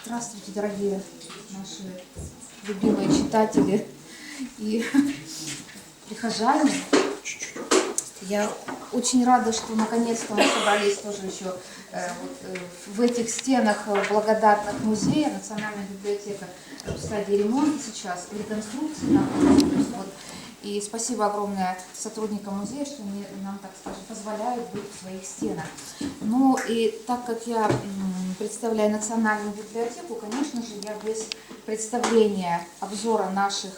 Здравствуйте, дорогие наши любимые читатели и прихожане. Я очень рада, что наконец-то мы собрались тоже еще в этих стенах благодатных музея. Национальная библиотека в стадии ремонта сейчас, реконструкции находится. И спасибо огромное сотрудникам музея, что нам, так скажем, позволяют быть в своих стенах. Ну и так как я представляю Национальную библиотеку, конечно же, я без представления обзора наших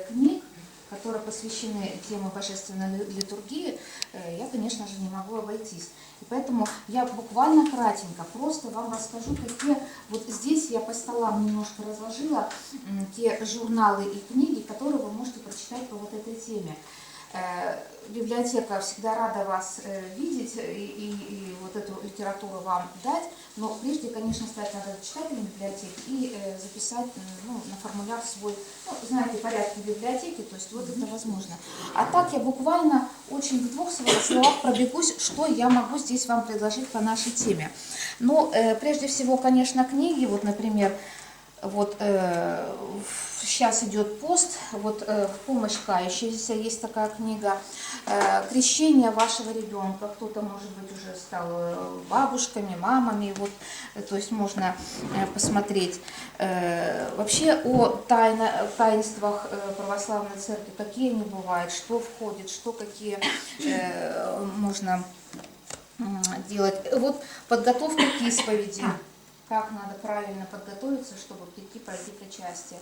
книг, которые посвящены теме божественной литургии, я, конечно же, не могу обойтись. И поэтому я буквально кратенько просто вам расскажу, какие... Вот здесь я по столам немножко разложила те журналы и книги, которые вы можете прочитать по вот этой теме. Библиотека всегда рада вас видеть и вот эту литературу вам дать, но прежде, конечно, стать надо читателем библиотеки и записать на формуляр свой, знаете, порядки библиотеки, то есть вот это возможно. А так я буквально очень в двух словах пробегусь, что я могу здесь вам предложить по нашей теме. Ну, прежде всего, конечно, книги, вот, например, вот сейчас идет пост, вот в помощь кающейся есть такая книга «Крещение вашего ребенка». Кто-то, может быть, уже стал бабушками, мамами, вот, то есть можно посмотреть вообще о таинствах православной церкви, какие они бывают, что входит, что какие можно делать. Вот подготовка к исповеди. Как надо правильно подготовиться, чтобы пройти причастие.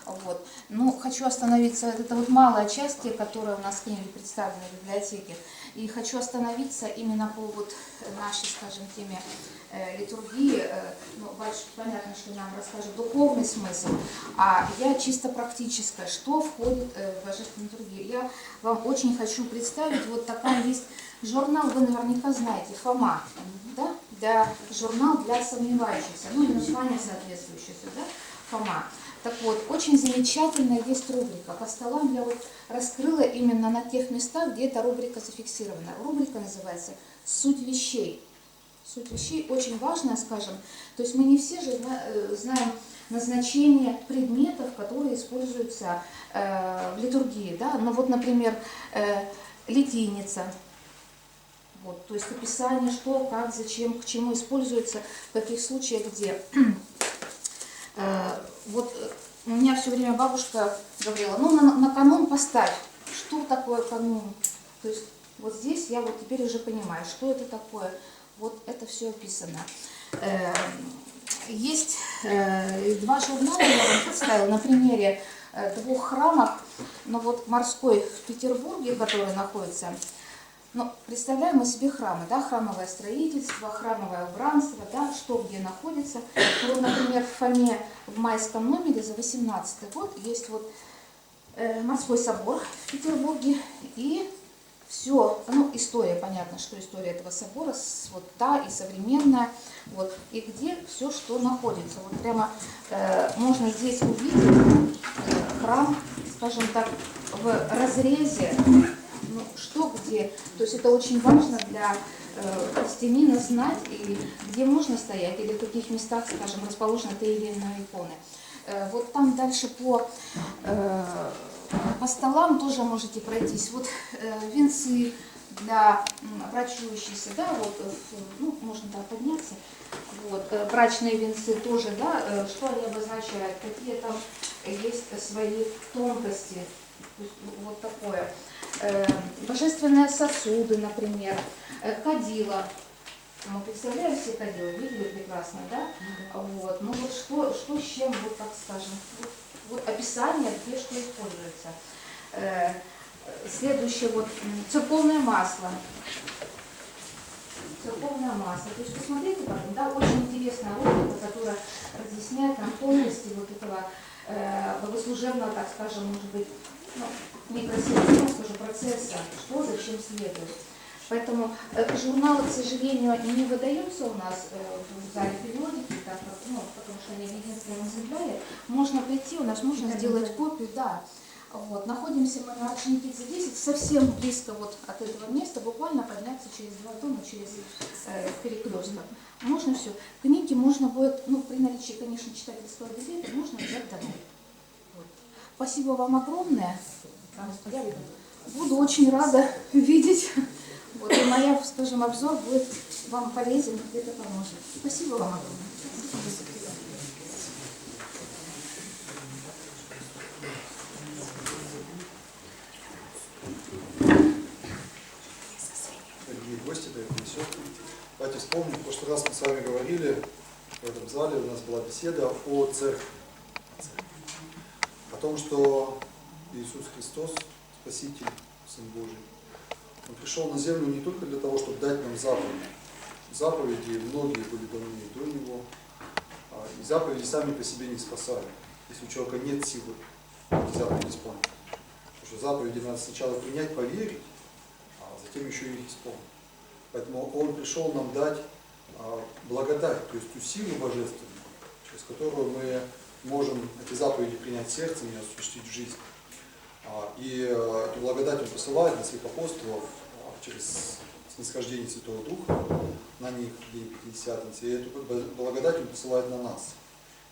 Вот. Но хочу остановиться, это вот малая часть, которая у нас в книге представлена в библиотеке, и хочу остановиться именно по вот нашей, скажем, теме литургии. Понятно, что нам расскажет духовный смысл, а я чисто практическая, что входит в божественную литургию. Я вам очень хочу представить, вот такая есть журнал, вы наверняка знаете, «Фома», да? Журнал для сомневающихся, и название соответствующее, да? «Фома». Так вот, очень замечательная есть рубрика. По столам я вот раскрыла именно на тех местах, где эта рубрика зафиксирована. Рубрика называется «Суть вещей». Суть вещей очень важная, скажем. То есть мы не все же знаем назначение предметов, которые используются в литургии. Да? Но вот, например, литийница. Вот, то есть описание, что, как, зачем, к чему используется, в каких случаях, где. Вот у меня все время бабушка говорила, на канон поставь, что такое канон. То есть вот здесь я вот теперь уже понимаю, что это такое. Вот это все описано. Есть два журнала, я вам представила, на примере двух храмов, но вот Морской в Петербурге, который находится. Представляем мы себе храмы, да, храмовое строительство, храмовое убранство, да, что где находится. Вот, например, в Фоме в майском номере за 18 год есть вот Морской собор в Петербурге и все, история, понятно, что история этого собора, вот та и современная, вот, и где все, что находится. Вот прямо можно здесь увидеть храм, скажем так, в разрезе. Что где, то есть это очень важно для христианина знать, и где можно стоять, или в каких местах, скажем, расположены те или иные иконы. Вот там дальше по столам тоже можете пройтись. Вот венцы для брачующихся, да, вот, можно так подняться. Вот, брачные венцы тоже, да, что они обозначают, какие там есть свои тонкости, то есть, вот такое. Божественные сосуды, например, кадила. Мы представляем себе кадила, видели прекрасно, да? Вот. Ну вот что с чем, вот так скажем, вот описание, где что используется. Следующее, вот, церковное масло. Церковное масло. То есть посмотрите, да, очень интересная рубрика, которая разъясняет нам тонкости вот этого богослужебного, так скажем, может быть, некрасивого процесса, что, зачем следует. Поэтому журналы, к сожалению, не выдаются у нас в зале периодики, так как, потому что они в единственном экземпляре. Можно прийти, у нас можно сделать копию, да. Вот. Находимся мы на Орджоникидзе 10, совсем близко вот от этого места, буквально подняться через 2 дома, через перекресток. Можно все. Книги можно будет, ну, при наличии, конечно, читательского билета, можно взять домой. Вот. Спасибо вам огромное. Я буду очень рада видеть. Вот, и моя, скажем, обзор будет вам полезен, где-то поможет. Спасибо вам огромное. Дорогие гости, дорогие сестры, давайте вспомним, в прошлый раз мы с вами говорили, в этом зале у нас была беседа о церкви. О том, что Иисус Христос, Спаситель, Сын Божий, Он пришел на землю не только для того, чтобы дать нам заповеди. Заповеди многие были даны до Него, и заповеди сами по себе не спасали, если у человека нет силы эти заповеди исполнить. Потому что заповеди надо сначала принять, поверить, а затем еще и их исполнить. Поэтому Он пришел нам дать благодать, то есть ту силу божественную, через которую мы можем эти заповеди принять сердцем и осуществить в жизни. И эту благодать Он посылает на своих апостолов через снисхождение Святого Духа на них в день Пятидесятницы. И эту благодать Он посылает на нас.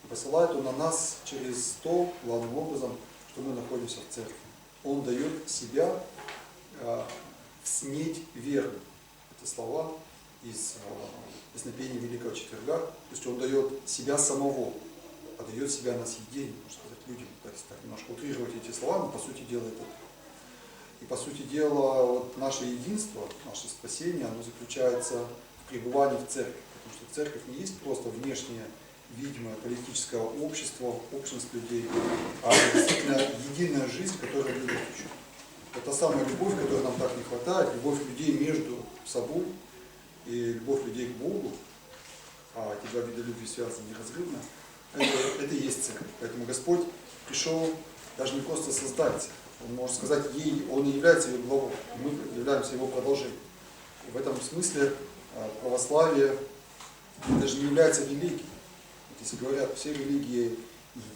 И посылает Он на нас через то, главным образом, что мы находимся в церкви. Он дает себя в снеть веры. Это слова из песнопения Великого Четверга. То есть Он дает себя самого, отдает себя на съедение, можно сказать, людям. Так немножко утрировать эти слова, но по сути дела это. И по сути дела вот наше единство, наше спасение, оно заключается в пребывании в церкви. Потому что церковь не есть просто внешнее, видимое политическое общество, общность людей, а действительно единая жизнь, которая любит еще. Это самая любовь, которой нам так не хватает, любовь людей между собой и любовь людей к Богу. А эти два вида любви связаны неразрывно. Это и есть церковь. Поэтому Господь пришел даже не просто создать церковь. Он, можно сказать, Он и является ее главой. Мы являемся его продолжением. И в этом смысле православие даже не является религией. Вот если говорят, все религии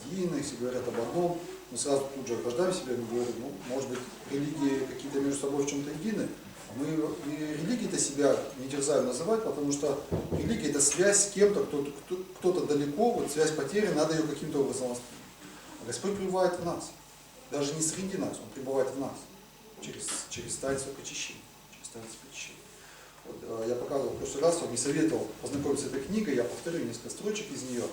едины, все говорят об одном, мы сразу тут же ограждаем себя и говорим, ну, может быть, религии какие-то между собой в чем-то едины, а мы и религией-то себя не дерзаем называть, потому что религия – это связь с кем-то, кто-то далеко, вот связь потеряна, надо ее каким-то образом воспринять. А Господь пребывает в нас. Даже не среди нас, Он пребывает в нас. Через таинство причащения. Вот, я показывал в прошлый раз, вам не советовал познакомиться с этой книгой, я повторю несколько строчек из нее.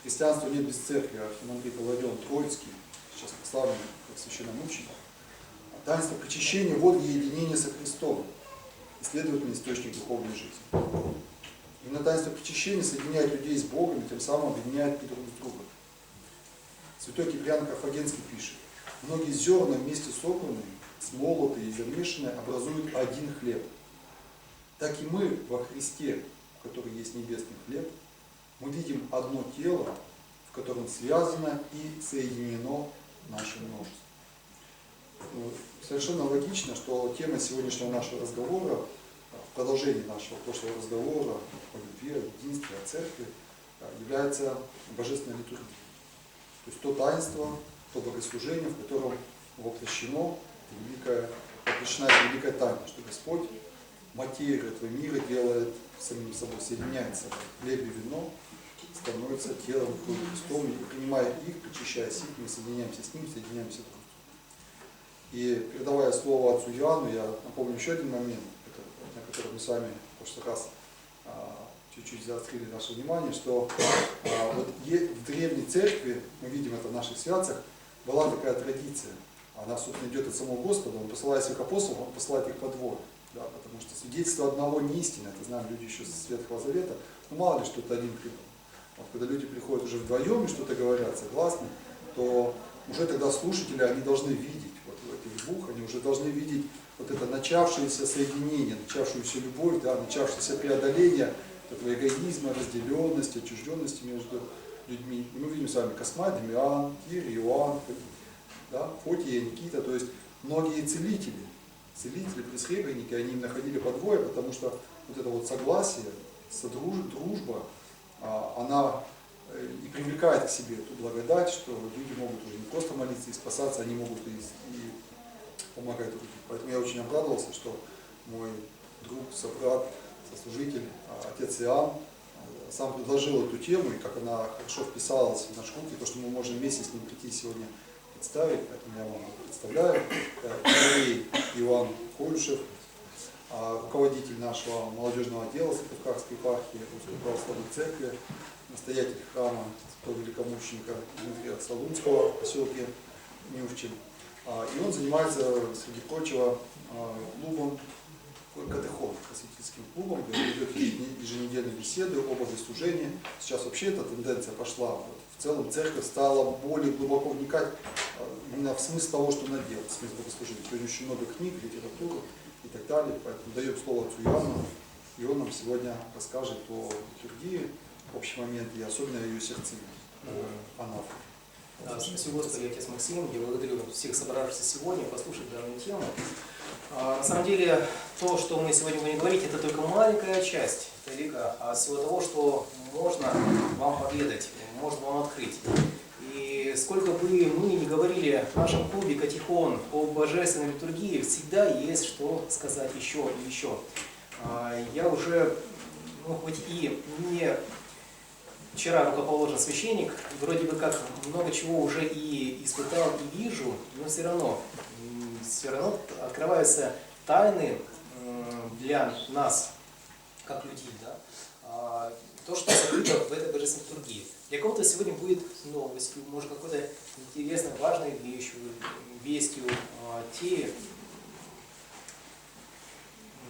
«Христианство нет без церкви», архимандрит Палладион Троицкий, сейчас прославленный как священномученик. Таинство причащения – вот единение со Христом, и, следовательно, источник духовной жизни. Именно таинство причащения соединяет людей с Богом и тем самым объединяет друг с другом. Святой Киприан Карфагенский пишет: «Многие зерна вместе собранные, смолотые и замешанные образуют один хлеб. Так и мы во Христе, в котором есть небесный хлеб, мы видим одно тело, в котором связано и соединено наше множество». Совершенно логично, что тема сегодняшнего нашего разговора, в продолжении нашего прошлого разговора о любви, о единстве, о церкви, является божественной литургией. То есть то таинство, то богослужение, в котором воплощена эта великая тайна, что Господь материю этого мира делает самим собой, соединяется хлеб и вино, становится телом Христом, и принимая их, причащаясь их, мы соединяемся с Ним, соединяемся друг с другом. И передавая слово отцу Иоанну, я напомню еще один момент, на который мы с вами в прошлый раз чуть-чуть заострили наше внимание, что вот в древней церкви, мы видим это в наших святцах, была такая традиция. Она, собственно, идет от самого Господа, Он посылает своих апостолов, Он посылает их по двое. Да, потому что свидетельство одного не истина, это знаем люди еще со Ветхого Завета, но мало ли что-то один придумал. Вот когда люди приходят уже вдвоем и что-то говорят согласно, то уже тогда слушатели, они должны видеть, вот в этих двух, они уже должны видеть вот это начавшееся соединение, начавшуюся любовь, да, начавшееся преодоление этого эгоизма, разделенности, отчужденности между людьми. И мы видим с вами Косма, Демиан, Кир, Иоанн, да, Фотия, Никита, то есть многие целители, пресребреники, они им находили по двое, потому что вот это вот согласие, дружба, она и привлекает к себе ту благодать, что люди могут уже не просто молиться и спасаться, они могут и помогать другим. Поэтому я очень обрадовался, что мой друг, собрат, сослужитель, отец Иоанн, сам предложил эту тему, и как она хорошо вписалась в наш круг, и то, что мы можем вместе с ним прийти сегодня представить, поэтому я вам представляю. Иерей Иван Колюшев, руководитель нашего молодежного отдела Сыктывкарской епархии Русской Православной Церкви, настоятель храма святого великомученика Дмитрия Солунского в поселке Нювчин. И он занимается, среди прочего, клубом Катехон, просветительским клубом, где он ведет еженедельные беседы об богослужении. Сейчас вообще эта тенденция пошла. В целом церковь стала более глубоко вникать именно в смысл того, что она делает, в смысл богослужения. Сегодня очень много книг, литературы и так далее. Поэтому даем слово отцу Иоанну, и он нам сегодня расскажет о литургии, общий момент и особенно о ее сердцевине, о анафоре. Да, спасибо Господи, отец Максим, я благодарю всех собравшихся сегодня послушать данную тему. На самом деле, то, что мы сегодня будем говорить, это только маленькая часть велика всего того, что можно вам поведать, можно вам открыть. И сколько бы мы ни говорили в нашем клубе Катехон о божественной литургии, всегда есть что сказать еще и еще. Я уже, хоть и не вчера рукоположен священник, вроде бы как много чего уже и испытал, и вижу, но все равно открываются тайны для нас, как людей, да? То, что сокрыто в этой божественной литургии. Для кого-то сегодня будет новостью, может какой-то интересной, важной вестью, те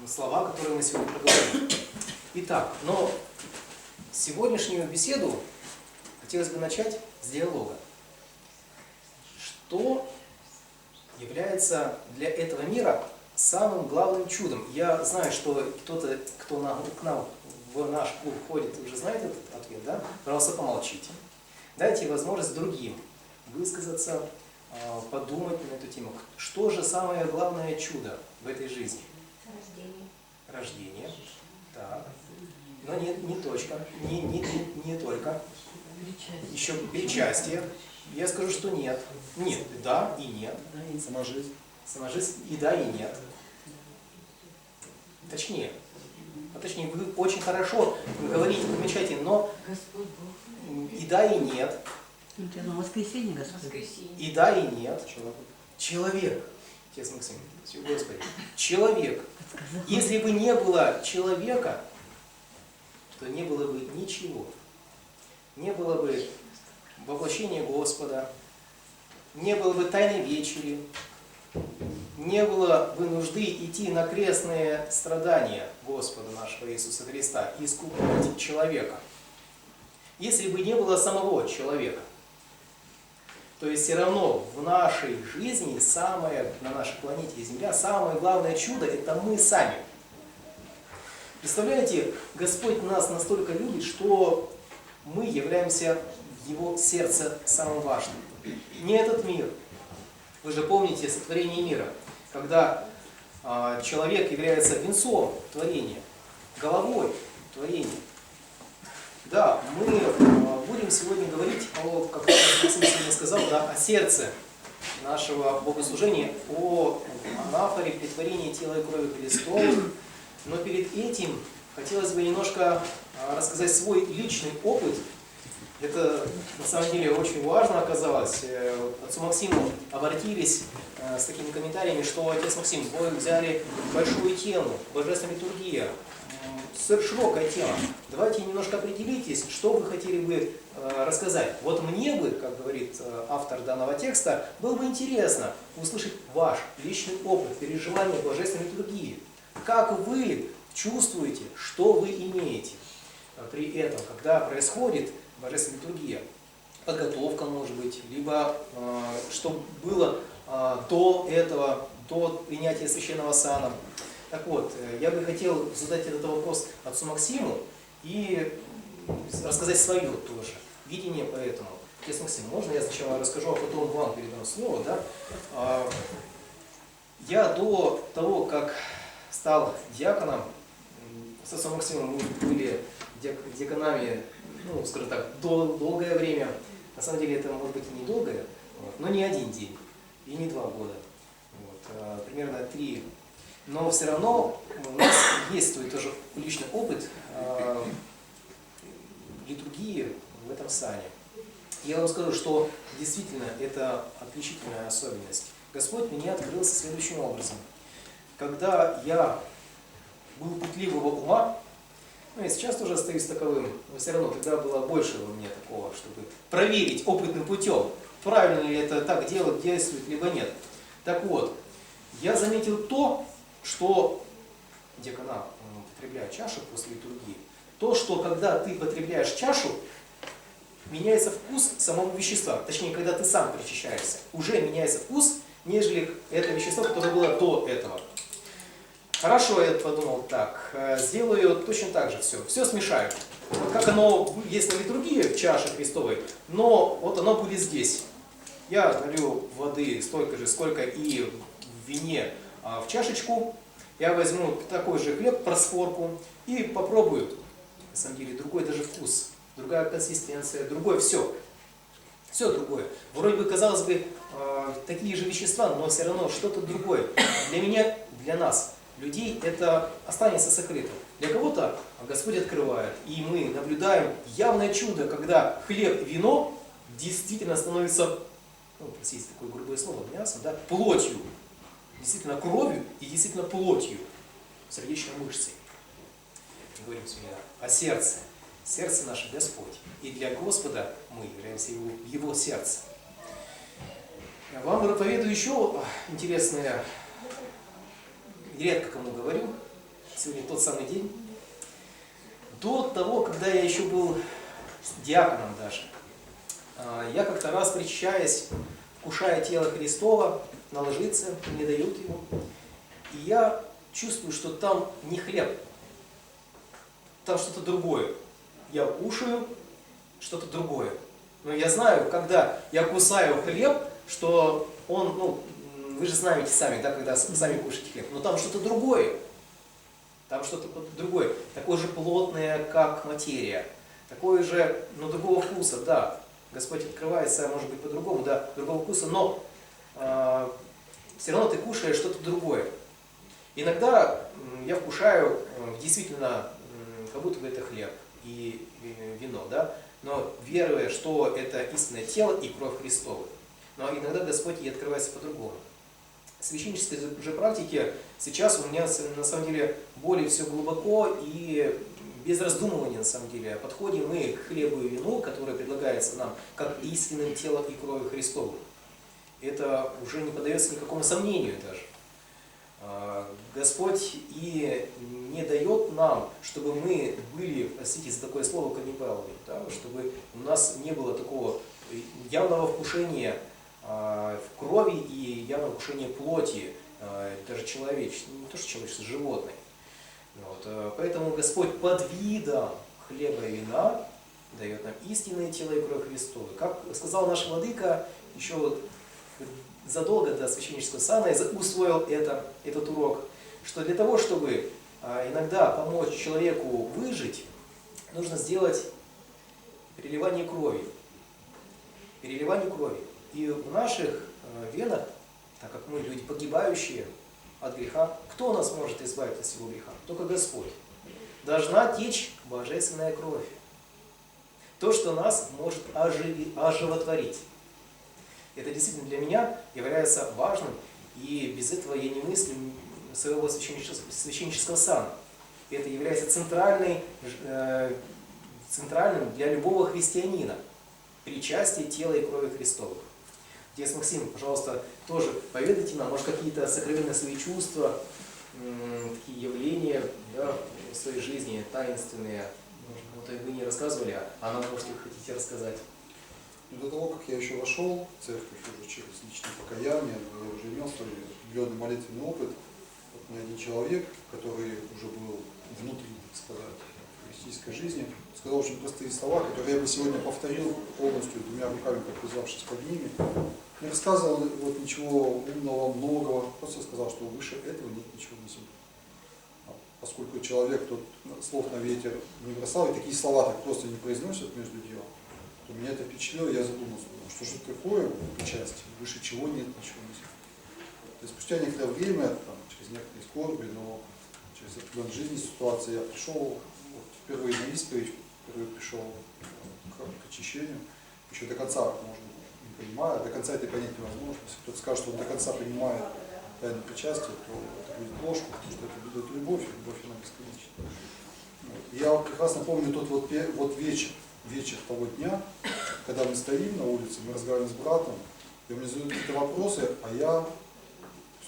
слова, которые мы сегодня проговорим. Итак, но сегодняшнюю беседу хотелось бы начать с диалога. Что является для этого мира самым главным чудом? Я знаю, что кто-то, кто к нам в наш клуб ходит, уже знает этот ответ, да? Пожалуйста, помолчите. Дайте возможность другим высказаться, подумать на эту тему. Что же самое главное чудо в этой жизни? Рождение. Так. Но не точка, не только. Еще причастие. Я скажу, что нет. Нет, да и нет. Сама жизнь. Сама жизнь и да, и нет. Точнее, вы очень хорошо говорите, помечаете, но и да, и нет. Ну, воскресенье, Господи. И да, и нет. Человек. Отец Максим, Господи. Человек. Если бы не было человека, то не было бы ничего. Не было бы воплощения Господа, не было бы Тайной Вечери, не было бы нужды идти на крестные страдания Господа нашего Иисуса Христа и искупить человека. Если бы не было самого человека, то есть все равно в нашей жизни, на нашей планете Земля, самое главное чудо – это мы сами. Представляете, Господь нас настолько любит, что мы являемся в Его сердце самым важным. Не этот мир. Вы же помните сотворение мира, когда человек является венцом творения, головой творения. Да, мы будем сегодня говорить как Максим сегодня сказал, да, о сердце нашего богослужения, о анафоре, претворении тела и крови Христовых. Но перед этим хотелось бы немножко рассказать свой личный опыт. Это на самом деле очень важно оказалось. Отцу Максиму обратились с такими комментариями, что отец Максим, вы взяли большую тему, божественная литургия, широкая тема. Давайте немножко определитесь, что вы хотели бы рассказать. Вот мне бы, как говорит автор данного текста, было бы интересно услышать ваш личный опыт переживания божественной литургии. Как вы чувствуете, что вы имеете при этом, когда происходит божественная литургия? Подготовка, может быть, либо что было до этого, до принятия священного сана. Так вот, я бы хотел задать этот вопрос отцу Максиму и рассказать свое тоже видение по этому. Отец Максим, можно я сначала расскажу, а потом вам передам слово, да? Я до того, как стал диаконом, с отцом Максимом мы были диаконами ну, скажем так, долгое время. На самом деле это может быть и недолгое, вот, но не один день и не 2 года. Вот, примерно 3. Но все равно у нас есть свой тоже личный опыт литургии в этом сане. Я вам скажу, что действительно это отличительная особенность. Господь мне открылся следующим образом. Когда я был пытливого ума, ну, я сейчас тоже остаюсь таковым, но все равно тогда было больше во мне такого, чтобы проверить опытным путем, правильно ли это так делать, действует, либо нет. Так вот, я заметил то, что диакона потребляет чашу после литургии, то, что когда ты потребляешь чашу, меняется вкус самого вещества. Точнее, когда ты сам причащаешься, уже меняется вкус, нежели это вещество, которое было до этого. Хорошо, я подумал, так, сделаю точно так же все. Все смешаю. Вот как оно есть на литургии в чаше Христовой, но вот оно будет здесь. Я налью воды столько же, сколько и в вине в чашечку. Я возьму такой же хлеб, просфорку, и попробую. На самом деле, другой даже вкус, другая консистенция, другое все. Все другое. Вроде бы, казалось бы, такие же вещества, но все равно что-то другое. Для меня, для нас, людей, это останется сокрытым. Для кого-то Господь открывает, и мы наблюдаем явное чудо, когда хлеб и вино действительно становятся, ну, простите, такое грубое слово, мясом, да, плотью. Действительно кровью и действительно плотью, сердечной мышцей. Мы говорим сегодня о сердце. Сердце наше Господь. И для Господа мы являемся Его сердцем. Вам проповедую еще интересное, редко кому говорю, сегодня тот самый день. До того, когда я еще был диаконом даже, я как-то раз, причащаясь, вкушая тело Христова, на лжице, мне дают его, и я чувствую, что там не хлеб, там что-то другое. Я кушаю что-то другое. Но я знаю, когда я кусаю хлеб, что он, ну, вы же знаете сами, да, когда сами кушаете хлеб, но там что-то другое. Там что-то другое, такое же плотное, как материя, такое же, но другого вкуса, да. Господь открывается, может быть, по-другому, да, другого вкуса, но все равно ты кушаешь что-то другое. Иногда я вкушаю действительно, как будто бы это хлеб и вино, да, но веруя, что это истинное тело и кровь Христова. Но иногда Господь ей открывается по-другому. В священнической же практике сейчас у меня на самом деле более все глубоко и без раздумывания на самом деле подходим мы к хлебу и вину, которое предлагается нам как истинным телом и кровью Христовым. Это уже не поддается никакому сомнению даже. Господь и не дает нам, чтобы мы были, простите за такое слово, каннибалами, да, чтобы у нас не было такого явного вкушения в крови и явного вкушения плоти, даже человеческой, не то что человеческой, животной. Вот, поэтому Господь под видом хлеба и вина дает нам истинное тело и кровь Христовы. Как сказал наш владыка, еще задолго до священнического сана я усвоил этот урок, что для того, чтобы иногда помочь человеку выжить, нужно сделать переливание крови. Переливание крови. И в наших венах, так как мы люди погибающие от греха, кто у нас может избавить от всего греха? Только Господь. Должна течь божественная кровь. То, что нас может оживотворить. Это действительно для меня является важным, и без этого я не мыслю своего священнического сана. Это является центральным для любого христианина причастие тела и крови Христовых. Отец Максим, пожалуйста, тоже поведайте нам, может, какие-то сокровенные свои чувства, такие явления, да, в своей жизни, таинственные. Может, вы не рассказывали, а нам, может, вы хотите рассказать. До того, как я еще вошел в церковь уже через личное покаяние, я уже имел свой определенный молитвенный опыт. Вот мне один человек, который уже был внутри, так сказать, христианской жизни, сказал очень простые слова, которые я бы сегодня повторил полностью, двумя руками, как призвавшись под ними. Не рассказывал вот ничего умного, многого, просто сказал, что выше этого нет ничего на земле. поскольку человек тот слов на ветер не бросал, и такие слова так просто не произносят между делом, то меня это впечатлило, я задумался, что же такое причастие, выше чего нет ничего нельзя. То есть спустя некоторое время, там, через некоторые скорби, но через определенную жизненную ситуацию я пришел вот, впервые на исповедь, впервые пришел к очищению, еще до конца, может быть, не понимаю, до конца это понять невозможно. Если кто-то скажет, что он до конца понимает тайну причастия, то это будет ложь, потому что это будет любовь, и любовь она бесконечна. Вот. Я вот прекрасно помню тот вот вечер того дня, когда мы стоим на улице, мы разговариваем с братом, и он мне задает какие-то вопросы, а я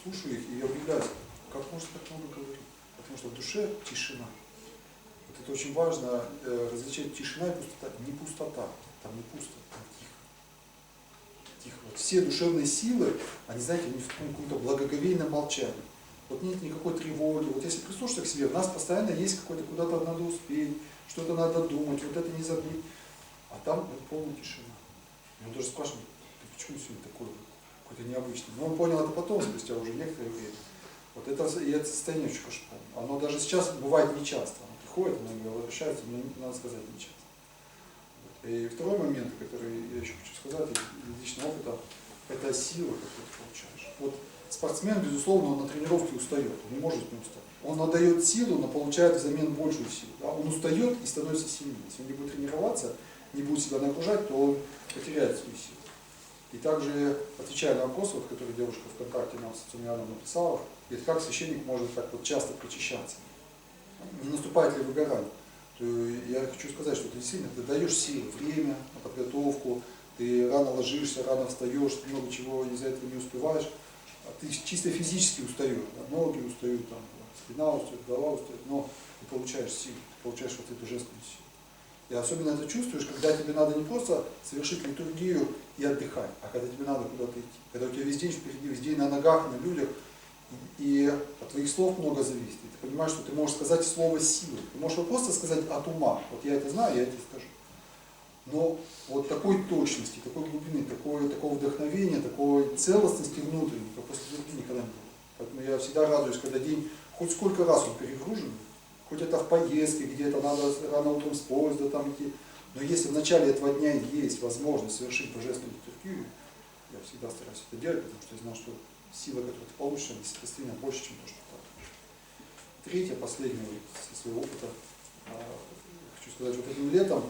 слушаю их, и я удивляюсь, как можно так много говорить, потому что в душе тишина. Вот это очень важно, различать тишина и пустота. Не пустота, там не пусто, там тихо. Тихо. Вот все душевные силы, они, знаете, они в каком-то благоговейном молчании. Вот нет никакой тревоги. Вот если прислушаться к себе, у нас постоянно есть какой-то, куда-то надо успеть, что-то надо думать, вот это не забыть. А там вот полная тишина. И он даже спрашивает, ты почему сегодня такой какой-то необычный? Но он понял это потом, спустя уже некоторое время. Вот это, и это состояние очень хорошо помню. Оно даже сейчас бывает нечасто. Оно приходит, оно возвращается, но надо сказать нечасто. И второй момент, который я еще хочу сказать, из личного опыта, это сила, которую ты получаешь. Вот спортсмен, безусловно, он на тренировке устает, он не может не устать. Он отдает силу, но получает взамен большую силу. Да? Он устает и становится сильнее. Если он не будет тренироваться, не будет себя нагружать, то он потеряет свою силу. И также, отвечая на вопрос, вот, который девушка ВКонтакте нам стационарно написала, это как священник может так вот часто причащаться. Не наступает ли выгорание? То я хочу сказать, что ты действительно ты даешь силы, время на подготовку, ты рано ложишься, рано встаешь, ты много чего из-за этого не успеваешь. А ты чисто физически устаешь, да? Ноги устают, там, спина устает, голова устает, но ты получаешь силу, ты получаешь вот эту женскую силу. И особенно это чувствуешь, когда тебе надо не просто совершить литургию и отдыхать, а когда тебе надо куда-то идти. Когда у тебя весь день впереди, весь день на ногах, на людях, и от твоих слов много зависит. И ты понимаешь, что ты можешь сказать слово силы. Ты можешь просто сказать от ума. Вот я это знаю, я это скажу. Но вот такой точности, такой глубины, такого вдохновения, такой целостности внутренней, как после литургии никогда не было. Поэтому я всегда радуюсь, когда день, хоть сколько раз он перегружен, хоть это в поездке, где-то надо рано утром с поезда там идти. Но если в начале этого дня есть возможность совершить божественную литургию, я всегда стараюсь это делать, потому что я знаю, что сила, которую ты получишь, она действительно больше, чем то, что ты. Третье, последнее со своего опыта, хочу сказать, вот этим летом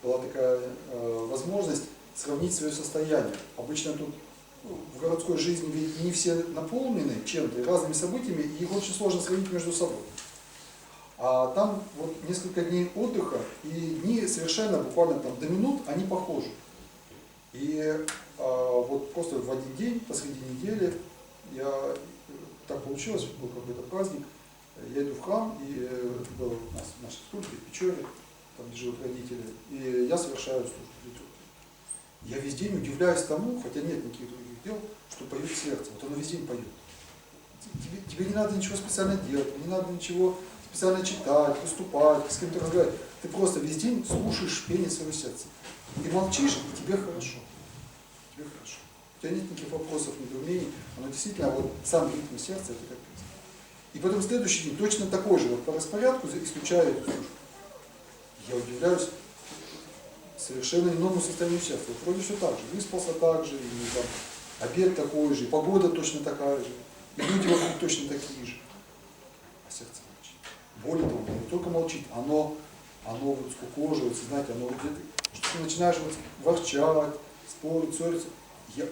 была такая возможность сравнить свое состояние. Обычно тут в городской жизни ведь не все наполнены чем-то, разными событиями, и их очень сложно сравнить между собой. А там вот несколько дней отдыха, и дни совершенно буквально там до минут, они похожи. И вот просто в один день, посреди недели, так получилось, был какой-то праздник, я иду в храм, и это было у нас в нашей службе, в Печоре, там где живут родители, и я совершаю службу литургии. Я весь день удивляюсь тому, хотя нет никаких других дел, что поет сердце, вот оно весь день поет. Тебе не надо ничего специально делать, не надо ничего специально читать, выступать, с кем-то разговаривать. Ты просто весь день слушаешь пение своего сердца. И молчишь, и тебе хорошо. Тебе хорошо. У тебя нет никаких вопросов, недоумений. Оно действительно, вот сам ритм сердца, это капец. И потом следующий день точно такой же, вот по распорядку, исключая эту службу. Я удивляюсь совершенно иному состоянию сердца. Вот вроде все так же, выспался так же, и там, обед такой же, и погода точно такая же, и люди вокруг точно такие же. А сердце молчит. Более того, оно не только молчит, оно вот скукоживается, знаете, оно где-то, что ты начинаешь вот ворчать, спорить, ссориться.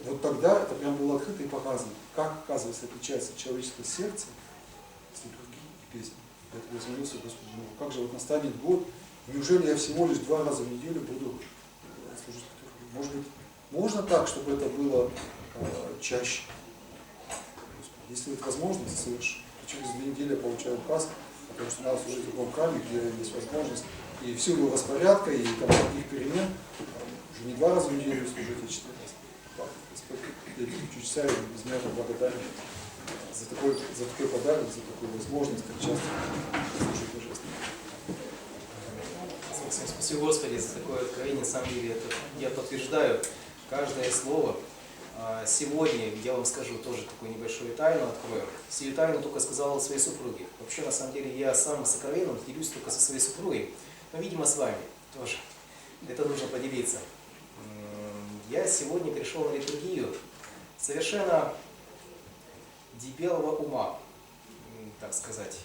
Вот тогда это прям было открыто и показано, как, оказывается, отличается человеческое сердце с литургией и песней. Я тогда взмолился, Господи, ну как же вот настанет год, неужели я всего лишь 2 раза в неделю буду служить литургию? Может быть, можно так, чтобы это было чаще? Господи, если это возможно, то соверши. Через 2 недели я получаю указ, потому что надо служить в таком храме, где есть возможность, и в силу распорядка, и там других перемен, уже не 2 раза в неделю служить, а 4 раза. Я чудеса и безмерно благодарен за такой подарок, за такую возможность, так часто служить божественно. Спасибо, Господи, за такое откровение. На самом деле, это я подтверждаю каждое слово. Сегодня я вам скажу тоже такую небольшую тайну, открою. Сию тайну только сказал своей супруге. Вообще, на самом деле, я самым сокровенным делюсь только со своей супругой, но, видимо, с вами тоже. Это нужно поделиться. Я сегодня пришел на литургию совершенно дебелого ума, так сказать,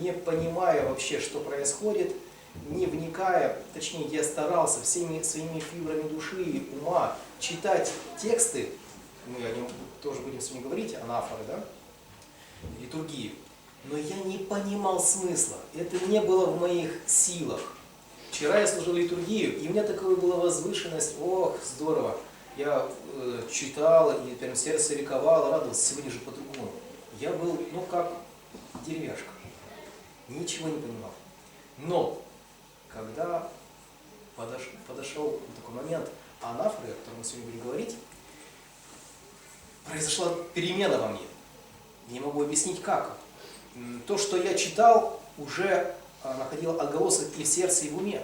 не понимая вообще, что происходит, не вникая, точнее, я старался всеми своими фибрами души и ума читать тексты, мы о нем тоже будем сегодня говорить, анафоры, да, литургии, но я не понимал смысла, это не было в моих силах. Вчера я служил литургию, и у меня такая была возвышенность, ох, здорово, я читал, и прям сердце ликовало, радовался, сегодня же по-другому. Я был, ну, как деревяшка, ничего не понимал. Но когда подошел такой момент анафоры, о котором мы сегодня будем говорить, произошла перемена во мне. Не могу объяснить как. То, что я читал, уже находило отголосок и в сердце, и в уме.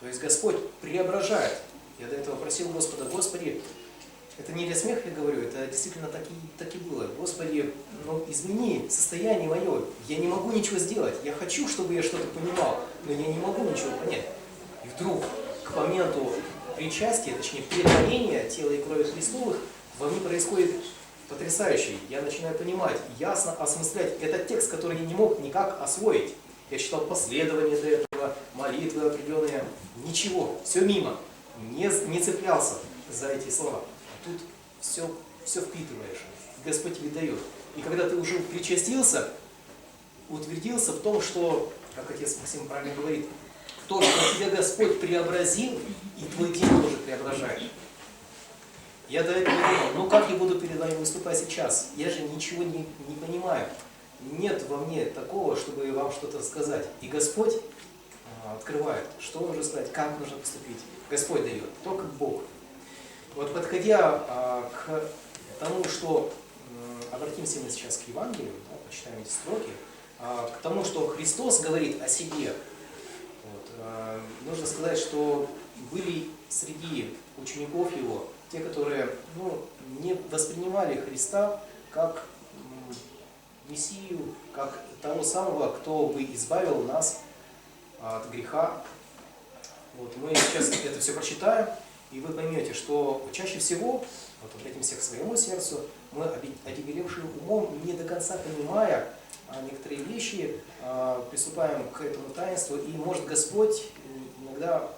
То есть Господь преображает. Я до этого просил Господа: Господи, это не для смеха я говорю, это действительно так и было. Господи, ну, измени состояние мое. Я не могу ничего сделать. Я хочу, чтобы я что-то понимал, но я не могу ничего понять. И вдруг к моменту причастия, точнее преклонения тела и крови Христовых, во мне происходит потрясающее. Я начинаю понимать, ясно осмыслять этот текст, который я не мог никак освоить. Я читал последования до этого, молитвы определенные. Ничего, все мимо. Не цеплялся за эти слова. А тут все впитываешь. Господь тебе дает. И когда ты уже причастился, утвердился в том, что, как отец Максим правильно говорит, то, что тебя Господь преобразил, и твой день тоже преображает. Я до этого думал, ну как я буду перед вами выступать сейчас? Я же ничего не понимаю. Нет во мне такого, чтобы вам что-то сказать. И Господь открывает, что нужно сказать, как нужно поступить. Господь дает, только Бог. Вот подходя к тому, что обратимся мы сейчас к Евангелию, да, почитаем эти строки, к тому, что Христос говорит о себе. Вот, нужно сказать, что были среди учеников Его те, которые не воспринимали Христа как Мессию, как того самого, кто бы избавил нас от греха. Вот, мы сейчас это все прочитаем, и вы поймете, что чаще всего, вот обратимся к своему сердцу, мы, одебелевшие умом, не до конца понимая некоторые вещи, приступаем к этому таинству, и может Господь иногда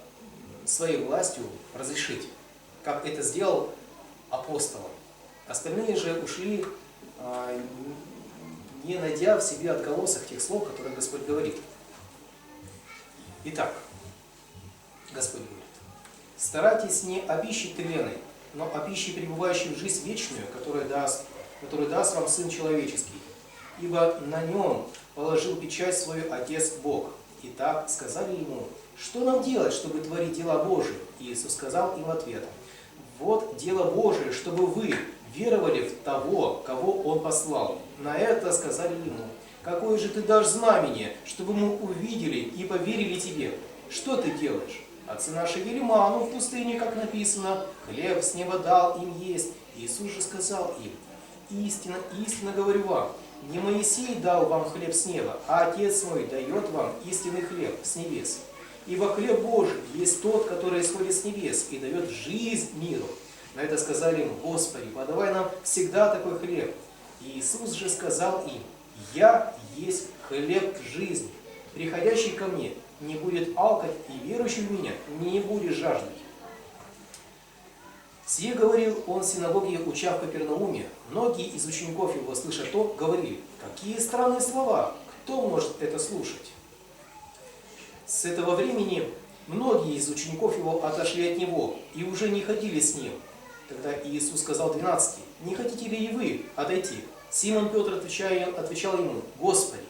своей властью разрешить, как это сделал апостолом. Остальные же ушли, не найдя в себе отголосок тех слов, которые Господь говорит. Итак, Господь говорит: старайтесь не о пище тленной, но о пище, пребывающей в жизнь вечную, которую даст вам Сын Человеческий. Ибо на нем положил печать свою Отец Бог. Итак, сказали ему: что нам делать, чтобы творить дела Божии? И Иисус сказал им в ответ: вот дело Божие, чтобы вы веровали в того, кого Он послал. На это сказали ему: какое же ты дашь знамение, чтобы мы увидели и поверили тебе? Что ты делаешь? Отцы наши ели ману в пустыне, как написано, хлеб с неба дал им есть. Иисус же сказал им: истинно, истинно говорю вам, не Моисей дал вам хлеб с неба, а Отец мой дает вам истинный хлеб с небес. Ибо хлеб Божий есть тот, который исходит с небес и дает жизнь миру. На это сказали ему: Господи, подавай нам всегда такой хлеб. И Иисус же сказал им: я есть хлеб жизни. Приходящий ко мне не будет алкать, и верующий в меня не будет жаждать. Сие говорил он в синагоге, уча в Капернауме. Многие из учеников его, слыша то, говорили: какие странные слова, кто может это слушать? С этого времени многие из учеников его отошли от него и уже не ходили с ним. Тогда Иисус сказал 12: не хотите ли и вы отойти? Симон Петр отвечал ему: Господи,